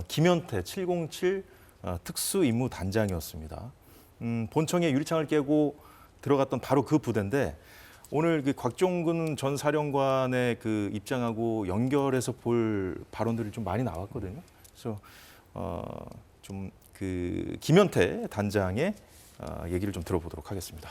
김현태 707 특수임무단장이었습니다. 본청에 유리창을 깨고 들어갔던 바로 그 부대인데 오늘 그 곽종근 전 사령관의 그 입장하고 연결해서 볼 발언들이 좀 많이 나왔거든요. 그래서 좀 그 김현태 단장의 얘기를 좀 들어보도록 하겠습니다.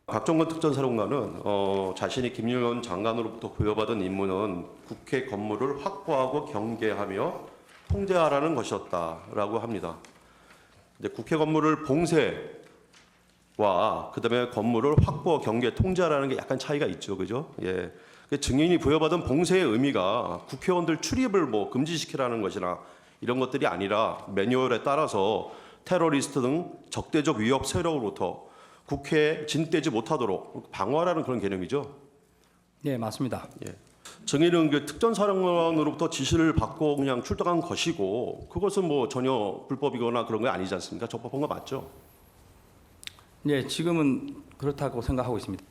곽종근 특전사령관은 자신이 김용현 장관으로부터 부여받은 임무는 국회 건물을 확보하고 경계하며 통제하라는 것이었다라고 합니다. 이제 국회 건물을 봉쇄와 그다음에 건물을 확보, 경계, 통제하라는 게 약간 차이가 있죠, 그죠? 예. 증인이 부여받은 봉쇄의 의미가 국회의원들 출입을 금지시키라는 것이나 이런 것들이 아니라 매뉴얼에 따라서 테러리스트 등 적대적 위협 세력으로부터 국회에 진입되지 못하도록 방어하라는 그런 개념이죠. 네, 맞습니다. 예. 정의는 그 특전사령관으로부터 지시를 받고 그냥 출동한 것이고 그것은 뭐 전혀 불법이거나 그런 게 아니지 않습니까? 적법한 거 맞죠? 네, 지금은 그렇다고 생각하고 있습니다.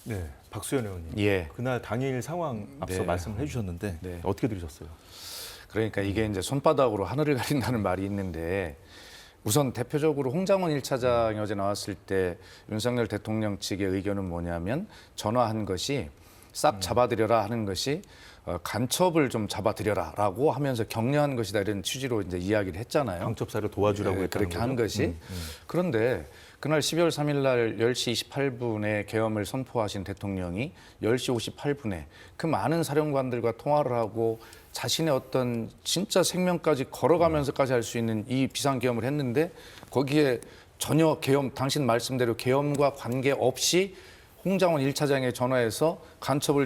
네, 박수현 의원님. 예. 그날 당일 상황 앞서 네. 말씀을 해주셨는데 네. 어떻게 들으셨어요? 그러니까 이게 이제 손바닥으로 하늘을 가린다는 말이 있는데 우선 대표적으로 홍장원 1차장이 어제 나왔을 때 윤석열 대통령 측의 의견은 뭐냐면 전화한 것이 싹 잡아들여라 하는 것이 간첩을 좀 잡아들여라라고 하면서 격려한 것이다 이런 취지로 이제 이야기를 했잖아요. 방첩사를 도와주라고 네, 했다는 그렇게 한 거죠? 것이 그런데 그날 12월 3일 날 10시 28분에 계엄을 선포하신 대통령이 10시 58분에 그 많은 사령관들과 통화를 하고 자신의 어떤 진짜 생명까지 걸어가면서까지 할 수 있는 이 비상계엄을 했는데 거기에 전혀 계엄 당신 말씀대로 계엄과 관계없이 홍장원 1차장에 전화해서 간첩을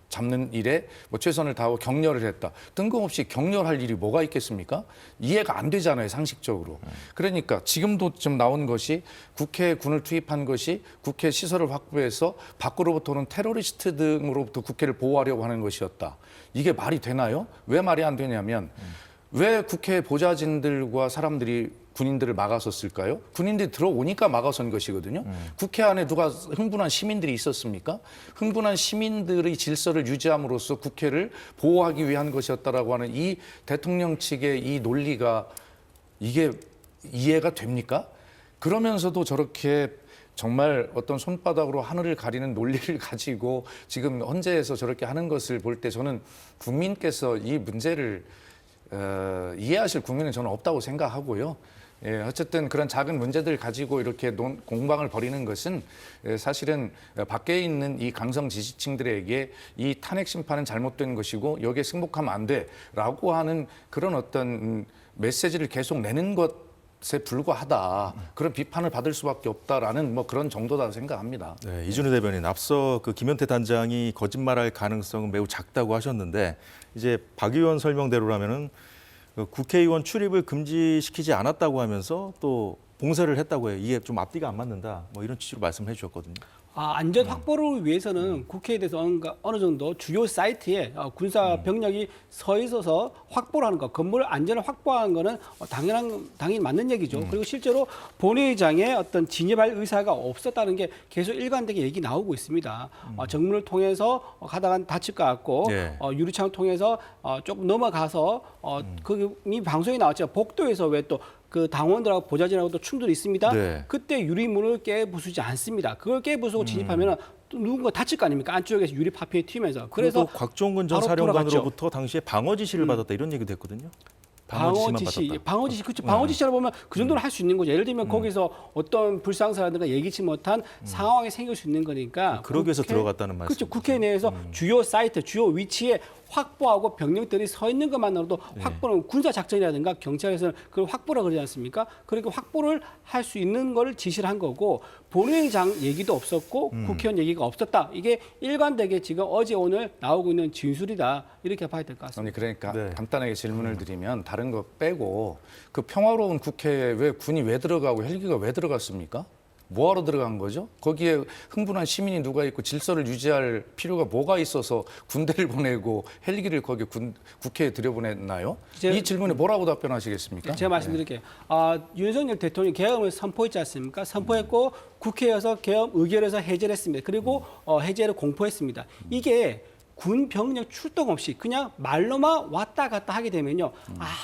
잡는 일에 뭐 최선을 다하고 격려를 했다. 뜬금없이 격려할 일이 뭐가 있겠습니까? 이해가 안 되잖아요, 상식적으로. 그러니까 지금도 좀 나온 것이 국회에 군을 투입한 것이 국회 시설을 확보해서 밖으로부터 오는 테러리스트 등으로부터 국회를 보호하려고 하는 것이었다. 이게 말이 되나요? 왜 말이 안 되냐면 왜 국회 보좌진들과 사람들이 군인들을 막았었을까요? 군인들이 들어오니까 막아선 것이거든요. 국회 안에 누가 흥분한 시민들이 있었습니까? 흥분한 시민들의 질서를 유지함으로써 국회를 보호하기 위한 것이었다라고 하는 이 대통령 측의 이 논리가 이게 이해가 됩니까? 그러면서도 저렇게 정말 어떤 손바닥으로 하늘을 가리는 논리를 가지고 지금 헌재에서 저렇게 하는 것을 볼 때 저는 국민께서 이 문제를 이해하실 국민은 저는 없다고 생각하고요. 예, 어쨌든 그런 작은 문제들 가지고 이렇게 공방을 벌이는 것은 사실은 밖에 있는 이 강성 지지층들에게 이 탄핵 심판은 잘못된 것이고 여기에 승복하면 안 돼라고 하는 그런 어떤 메시지를 계속 내는 것에 불과하다. 그런 비판을 받을 수밖에 없다라는 뭐 그런 정도다 생각합니다. 네, 이준우 대변인 앞서 그 김현태 단장이 거짓말할 가능성은 매우 작다고 하셨는데 이제 박 의원 설명대로라면은 그 국회의원 출입을 금지시키지 않았다고 하면서 또 봉쇄를 했다고 해요. 이게 좀 앞뒤가 안 맞는다. 뭐 이런 취지로 말씀해 주셨거든요. 안전 확보를 위해서는 국회에 대해서 어느 정도 주요 사이트에 군사 병력이 서 있어서 확보를 하는 것, 건물 안전을 확보하는 것은 당연히 맞는 얘기죠. 그리고 실제로 본회의장에 어떤 진입할 의사가 없었다는 게 계속 일관되게 얘기 나오고 있습니다. 정문을 통해서 가다가 다칠 것 같고 네. 유리창을 통해서 조금 넘어가서 이 방송에 나왔죠. 복도에서 왜 또 그 당원들하고 보좌진하고도 충돌이 있습니다. 네. 그때 유리문을 깨부수지 않습니다. 그걸 깨부수고 진입하면 또 누군가 다칠 거 아닙니까? 안쪽에서 유리 파편이 튀면서. 그래서 그래서 곽종근 전 바로 사령관으로부터 당시에 방어 지시를 받았다 이런 얘기도 했거든요. 방어 지시, 그렇죠. 방어 지시를 보면 그 정도는 할 수 있는 거죠. 예를 들면 거기서 어떤 불상사라든가 예기치 못한 상황이 생길 수 있는 거니까. 그러기 위해서 들어갔다는 말씀. 그렇죠. 국회 내에서 주요 사이트, 주요 위치에 확보하고 병력들이 서 있는 것만으로도 확보는 군사 작전이라든가 경찰에서는 그걸 확보라 그러지 않습니까? 그러니까 확보를 할 수 있는 걸 지시를 한 거고 본회의장 얘기도 없었고 국회의원 얘기가 없었다. 이게 일관되게 지금 어제 오늘 나오고 있는 진술이다. 이렇게 봐야 될 것 같습니다. 아니 그러니까 네. 간단하게 질문을 드리면 다른 거 빼고 그 평화로운 국회에 왜 군이 왜 들어가고 헬기가 왜 들어갔습니까? 뭐하러 들어간 거죠? 거기에 흥분한 시민이 누가 있고 질서를 유지할 필요가 뭐가 있어서 군대를 보내고 헬기를 거기 국회에 들여보냈나요? 이 질문에 뭐라고 답변하시겠습니까? 제가 말씀드릴게요. 윤석열 대통령이 계엄을 선포했지 않습니까? 선포했고 국회에서 계엄 의결해서 해제를 했습니다. 그리고 해제를 공포했습니다. 이게 군 병력 출동 없이 그냥 말로만 왔다 갔다 하게 되면요.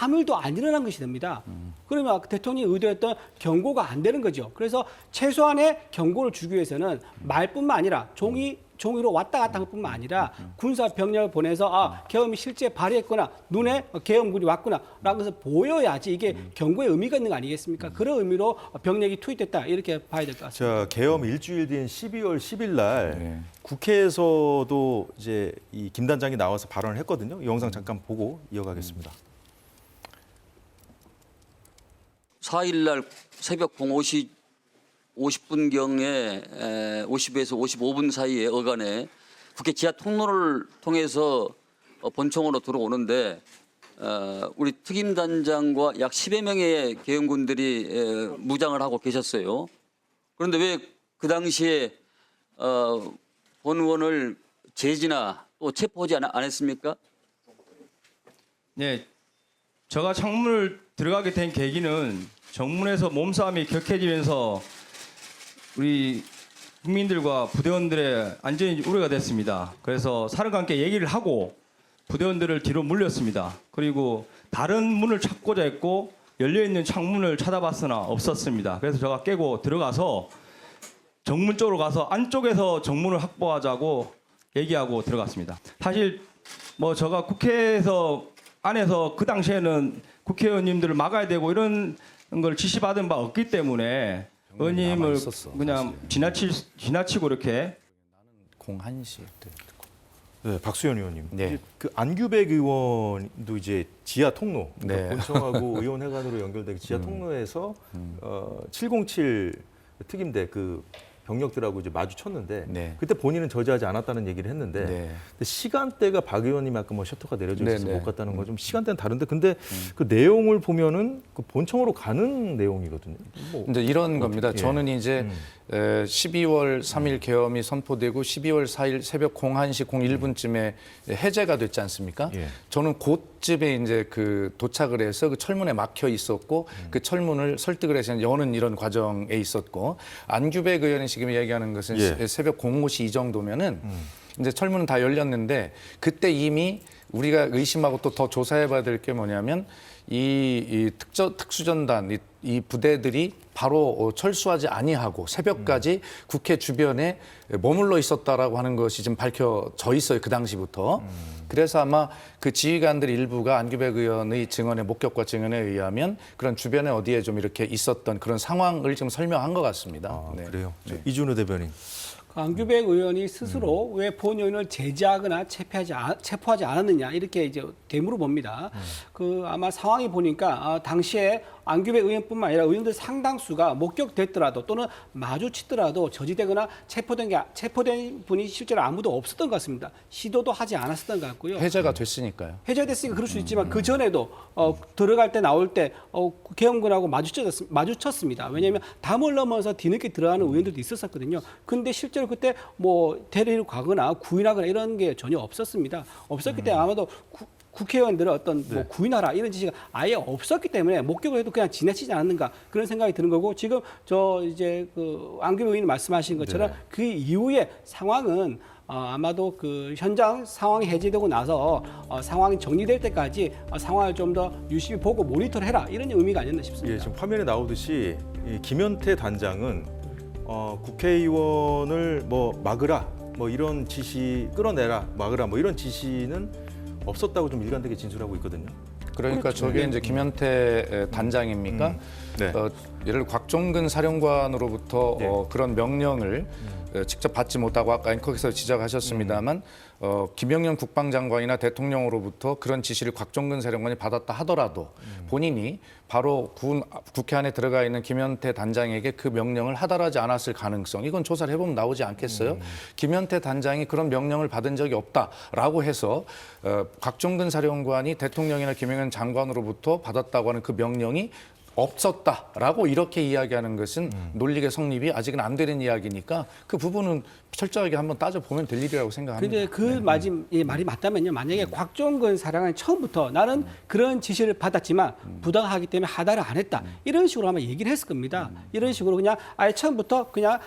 아무 일도 안 일어난 것이 됩니다. 그러면 대통령이 의도했던 경고가 안 되는 거죠. 그래서 최소한의 경고를 주기 위해서는 말뿐만 아니라 종이로 왔다 갔다 할 뿐만 아니라 군사 병력을 보내서 계엄이 실제 발휘했구나. 눈에 계엄군이 왔구나. 라는 것을 보여야지 이게 경고의 의미가 있는 거 아니겠습니까? 그런 의미로 병력이 투입됐다. 이렇게 봐야 될 것 같습니다. 자, 계엄 일주일 뒤인 12월 10일 날 국회에서도 이제 이 김 단장이 나와서 발언을 했거든요. 이 영상 잠깐 보고 이어가겠습니다. 4일 날 새벽 50분경에 50에서 55분 사이에 어간에 국회 지하 통로를 통해서 본청으로 들어오는데 우리 특임단장과 약 10여 명의 계엄군들이 무장을 하고 계셨어요. 그런데 왜 그 당시에 본 의원을 제지나 또 체포하지 안 했습니까? 네, 제가 창문을 들어가게 된 계기는 정문에서 몸싸움이 격해지면서 우리 국민들과 부대원들의 안전이 우려가 됐습니다. 그래서 사령과 함께 얘기를 하고 부대원들을 뒤로 물렸습니다. 그리고 다른 문을 찾고자 했고 열려있는 창문을 찾아봤으나 없었습니다. 그래서 제가 깨고 들어가서 정문 쪽으로 가서 안쪽에서 정문을 확보하자고 얘기하고 들어갔습니다. 사실 뭐 제가 국회에서 안에서 그 당시에는 국회의원님들을 막아야 되고 이런 걸 지시받은 바 없기 때문에 의원님을 그냥 지나치고 이렇게 공한시 때. 네, 박수현 의원님. 네. 이제 그 안규백 의원도 이제 지하 통로, 그러니까 네. 본청하고 의원회관으로 연결된 지하 통로에서 707 특임대 그 병력들하고 이제 마주쳤는데 네. 그때 본인은 저지하지 않았다는 얘기를 했는데 네. 근데 시간대가 박 의원님 아까 뭐 셔터가 내려져 있어서 네, 네. 못 갔다는 거 좀 시간대는 다른데 근데 그 내용을 보면은 그 본청으로 가는 내용이거든요. 뭐 이제 이런 겁니다. 예. 저는 이제 12월 3일 계엄이 선포되고 12월 4일 새벽 01시 01분쯤에 해제가 됐지 않습니까? 예. 저는 그쯤에 이제 그 도착을 해서 그 철문에 막혀 있었고 그 철문을 설득을 해서 여는 이런 과정에 있었고 안규백 의원이 지금 얘기하는 것은 예. 새벽 05시 이 정도면은 이제 철문은 다 열렸는데 그때 이미 우리가 의심하고 또 더 조사해봐야 될 게 뭐냐면 이 특수전단 이 부대들이 바로 철수하지 아니하고 새벽까지 국회 주변에 머물러 있었다라고 하는 것이 지금 밝혀져 있어요. 그 당시부터. 그래서 아마 그 지휘관들 일부가 안규백 의원의 증언에 목격과 증언에 의하면 그런 주변에 어디에 좀 이렇게 있었던 그런 상황을 지금 설명한 것 같습니다. 아, 네. 그래요. 네. 이준호 대변인. 안규백 의원이 스스로 왜 본 의원을 제지하거나 체포하지 않았느냐 이렇게 이제 되물어 봅니다. 그 아마 상황이 보니까 당시에 안규백 의원뿐만 아니라 의원들 상당수가 목격됐더라도 또는 마주치더라도 저지되거나 체포된 분이 실제로 아무도 없었던 것 같습니다. 시도도 하지 않았었던 것 같고요. 해제가 됐으니까요. 해제됐으니까 그럴 수 있지만 그 전에도 들어갈 때 나올 때 계엄군하고 마주쳤습니다. 왜냐하면 담을 넘어서 뒤늦게 들어가는 의원들도 있었거든요. 근데 실제로 그때 뭐 데리러 가거나 구인하거나 이런 게 전혀 없었습니다. 없었기 때문에 아마도 국회의원들은 어떤 뭐 구인하라 이런 지시가 아예 없었기 때문에 목격을 해도 그냥 지나치지 않았는가 그런 생각이 드는 거고 지금 저 이제 그 안규백 의원이 말씀하신 것처럼 그 이후에 상황은 아마도 그 현장 상황이 해제되고 나서 상황이 정리될 때까지 상황을 좀 더 유심히 보고 모니터를 해라 이런 의미가 아니었나 싶습니다. 예, 지금 화면에 나오듯이 이 김현태 단장은 국회의원을 뭐 막으라, 뭐 이런 지시 끌어내라, 막으라, 뭐 이런 지시는 없었다고 좀 일관되게 진술하고 있거든요. 그러니까 그렇죠. 저게 이제 김현태 단장입니까? 네. 예를 들어 곽종근 사령관으로부터 네. 그런 명령을 직접 받지 못하고 아까 앵커께서 지적하셨습니다만 김영현 국방장관이나 대통령으로부터 그런 지시를 곽종근 사령관이 받았다 하더라도 본인이 바로 국회 안에 들어가 있는 김현태 단장에게 그 명령을 하달하지 않았을 가능성 이건 조사를 해보면 나오지 않겠어요? 김현태 단장이 그런 명령을 받은 적이 없다라고 해서 곽종근 사령관이 대통령이나 김영현 장관으로부터 받았다고 하는 그 명령이 없었다라고 이렇게 이야기하는 것은 논리의 성립이 아직은 안 되는 이야기니까 그 부분은 철저하게 한번 따져보면 될 일이라고 생각합니다. 근데 그 말이 맞다면요. 만약에 곽종근 사령관이 처음부터 나는 그런 지시를 받았지만 부당하기 때문에 하달을 안 했다. 이런 식으로 아마 얘기를 했을 겁니다. 이런 식으로 그냥 아예 처음부터 그냥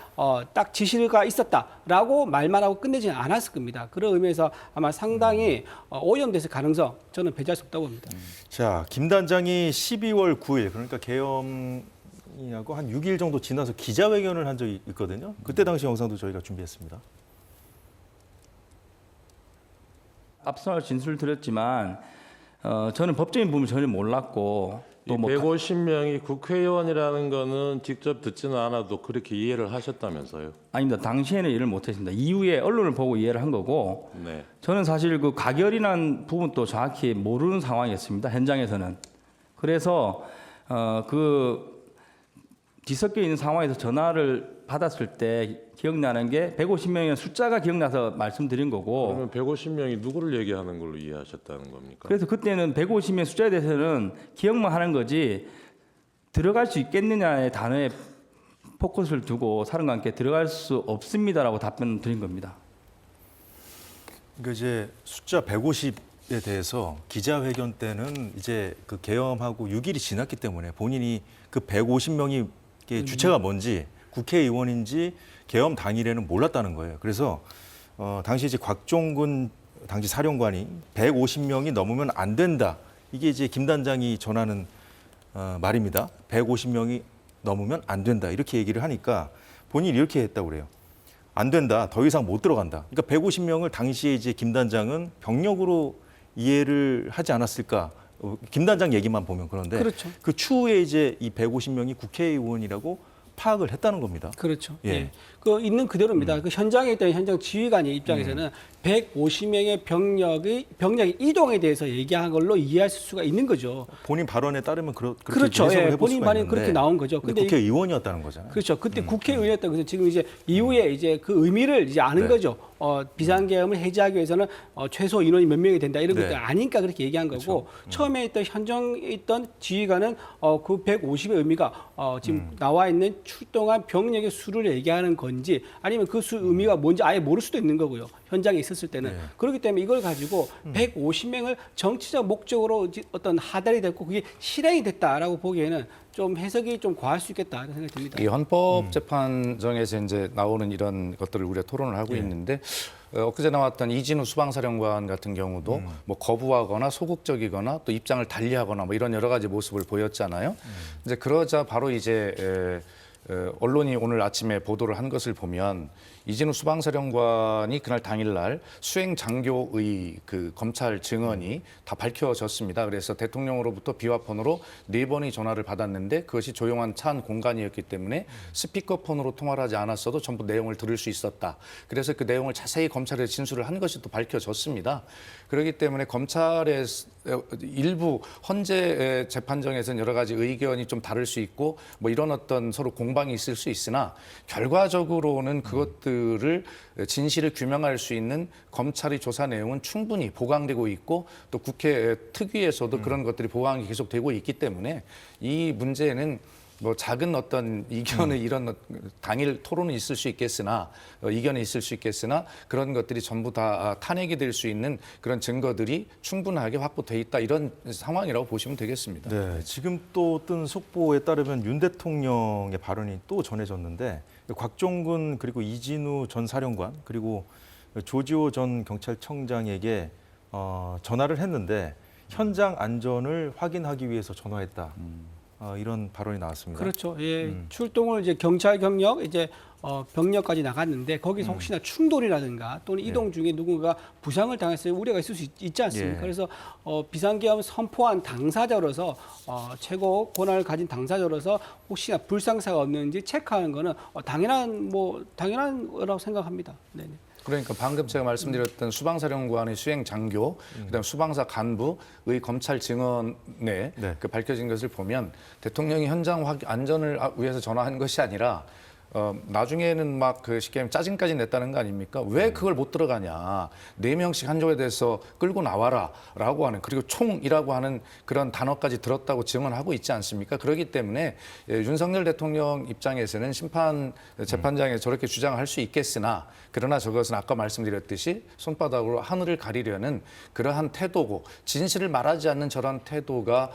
딱 지시가 있었다라고 말만 하고 끝내지는 않았을 겁니다. 그런 의미에서 아마 상당히 오염됐을 가능성 저는 배제할 수 없다고 봅니다. 자, 김 단장이 12월 9일 그러니까 계엄하고 한 6일 정도 지나서 기자회견을 한 적이 있거든요. 그때 당시 영상도 저희가 준비했습니다. 앞서 진술을 드렸지만 저는 법적인 부분을 전혀 몰랐고 또 150명이 국회의원이라는 거는 직접 듣지는 않아도 그렇게 이해를 하셨다면서요? 아닙니다. 당시에는 이해를 못했습니다. 이후에 언론을 보고 이해를 한 거고 네. 저는 사실 그 가결이라는 부분도 정확히 모르는 상황이었습니다. 현장에서는. 그래서 그 뒤섞여 있는 상황에서 전화를 받았을 때 기억나는 게 150명의 숫자가 기억나서 말씀드린 거고 그러면 150명이 누구를 얘기하는 걸로 이해하셨다는 겁니까? 그래서 그때는 150명 숫자에 대해서는 기억만 하는 거지 들어갈 수 있겠느냐의 단어에 포커스를 두고 사령관께 들어갈 수 없습니다라고 답변을 드린 겁니다. 그러니까 이제 숫자 150에 대해서 기자회견 때는 이제 그 계엄하고 6일이 지났기 때문에 본인이 그 150명이 주체가 뭔지 국회의원인지 계엄 당일에는 몰랐다는 거예요. 그래서 당시 이제 곽종근 당시 사령관이 150명이 넘으면 안 된다. 이게 이제 김 단장이 전하는 말입니다. 150명이 넘으면 안 된다. 이렇게 얘기를 하니까 본인이 이렇게 했다고 그래요. 안 된다. 더 이상 못 들어간다. 그러니까 150명을 당시에 이제 김 단장은 병력으로 이해를 하지 않았을까? 김 단장 얘기만 보면 그런데 그렇죠. 그 추후에 이제 이 150명이 국회의원이라고 파악을 했다는 겁니다. 그렇죠. 예. 예. 그 있는 그대로입니다. 그 현장에 있던 현장 지휘관의 입장에서는 150명의 병력이 이동에 대해서 얘기한 걸로 이해할 수가 있는 거죠. 본인 발언에 따르면 그렇게 그렇죠. 해석을 예. 해볼 본인 수가 발언이 있는데 그렇게 나온 거죠. 근데 국회의원이었다는 거잖아요. 그렇죠. 그때 국회의원이었다고 해서 지금 이제 이후에 이제 그 의미를 이제 아는 네. 거죠. 비상계엄을 해제하기 위해서는 최소 인원이 몇 명이 된다 이런 네. 것들 아니까 그렇게 얘기한 거고 처음에 있던 현장에 있던 지휘관은 그 150의 의미가 지금 나와 있는 출동한 병력의 수를 얘기하는 건지 아니면 그 수 의미가 뭔지 아예 모를 수도 있는 거고요. 현장에 있었을 때는. 네. 그렇기 때문에 이걸 가지고 150명을 정치적 목적으로 어떤 하달이 됐고 그게 실행이 됐다라고 보기에는 좀 해석이 좀 과할 수 있겠다 이런 생각이 듭니다. 이 헌법재판정에서 이제 나오는 이런 것들을 우리가 토론을 하고 있는데 엊그제 나왔던 이진우 수방사령관 같은 경우도 뭐 거부하거나 소극적이거나 또 입장을 달리하거나 뭐 이런 여러 가지 모습을 보였잖아요. 이제 그러자 바로 이제 언론이 오늘 아침에 보도를 한 것을 보면 이진우 수방사령관이 그날 당일날 수행 장교의 그 검찰 증언이 다 밝혀졌습니다. 그래서 대통령으로부터 비화폰으로 4번의 전화를 받았는데 그것이 조용한 찬 공간이었기 때문에 스피커폰으로 통화를 하지 않았어도 전부 내용을 들을 수 있었다. 그래서 그 내용을 자세히 검찰에 진술을 한 것이 또 밝혀졌습니다. 그렇기 때문에 검찰의 일부 헌재 재판정에서는 여러 가지 의견이 좀 다를 수 있고 뭐 이런 어떤 서로 공방이 있을 수 있으나 결과적으로는 그것들을 진실을 규명할 수 있는 검찰의 조사 내용은 충분히 보강되고 있고 또 국회 특위에서도 그런 것들이 보강이 계속되고 있기 때문에 이 문제는 뭐 작은 어떤 이견의 이런 당일 토론은 있을 수 있겠으나 이견이 있을 수 있겠으나 그런 것들이 전부 다 탄핵이 될 수 있는 그런 증거들이 충분하게 확보돼 있다 이런 상황이라고 보시면 되겠습니다. 네, 지금 또 뜬 속보에 따르면 윤 대통령의 발언이 또 전해졌는데 곽종근 그리고 이진우 전 사령관 그리고 조지호 전 경찰청장에게 전화를 했는데 현장 안전을 확인하기 위해서 전화했다. 이런 발언이 나왔습니다. 그렇죠. 예. 출동을 이제 경찰 경력 이제 병력까지 나갔는데 거기서 혹시나 충돌이라든가 또는 이동 중에 누군가 부상을 당했을 우려가 있을 수 있지 않습니까? 예. 그래서 비상계엄 선포한 당사자로서 최고 권한을 가진 당사자로서 혹시나 불상사가 없는지 체크하는 거는 당연한 거라고 생각합니다. 네. 그러니까 방금 제가 말씀드렸던 수방사령관의 수행 장교, 그다음 수방사 간부의 검찰 증언에 네. 그 밝혀진 것을 보면 대통령이 현장 안전을 위해서 전화한 것이 아니라 나중에는 막 그 쉽게 하면 짜증까지 냈다는 거 아닙니까? 왜 그걸 못 들어가냐? 4명씩 한 조에 대해서 끌고 나와라라고 하는 그리고 총이라고 하는 그런 단어까지 들었다고 증언하고 있지 않습니까? 그렇기 때문에 윤석열 대통령 입장에서는 심판 재판장에 저렇게 주장할 수 있겠으나 그러나 저것은 아까 말씀드렸듯이 손바닥으로 하늘을 가리려는 그러한 태도고 진실을 말하지 않는 저런 태도가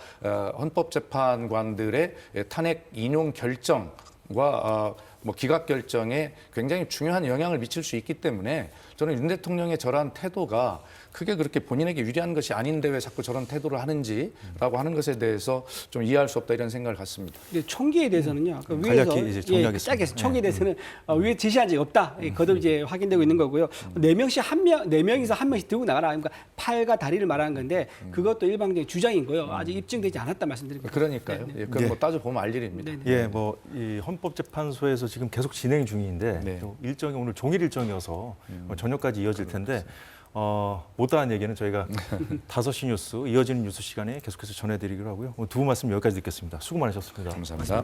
헌법재판관들의 탄핵 인용 결정과 뭐 기각 결정에 굉장히 중요한 영향을 미칠 수 있기 때문에 저는 윤 대통령의 저러한 태도가 크게 그렇게 본인에게 유리한 것이 아닌데 왜 자꾸 저런 태도를 하는지라고 하는 것에 대해서 좀 이해할 수 없다 이런 생각을 갖습니다. 근데 총기에 대해서는요. 그 간략히 위에서 이제 정리하겠습니다. 짧게 총기에 대해서는 위에 지시한 적이 없다. 거듭 이제 확인되고 있는 거고요. 4명씩 1명에서 1명씩 들고 나가라. 그러니까 팔과 다리를 말하는 건데 그것도 일방적인 주장이고요. 아직 입증되지 않았다 말씀드립니다. 그러니까요. 예, 그건 뭐 따져보면 알 일입니다. 예, 뭐 이 헌법재판소에서 지금 계속 진행 중인데 네. 또 일정이 오늘 종일 일정이어서 저녁까지 이어질 텐데 못다한 얘기는 저희가 5시 뉴스 이어지는 뉴스 시간에 계속해서 전해드리기로 하고요. 오늘 두 분 말씀 여기까지 듣겠습니다. 수고 많으셨습니다. 감사합니다.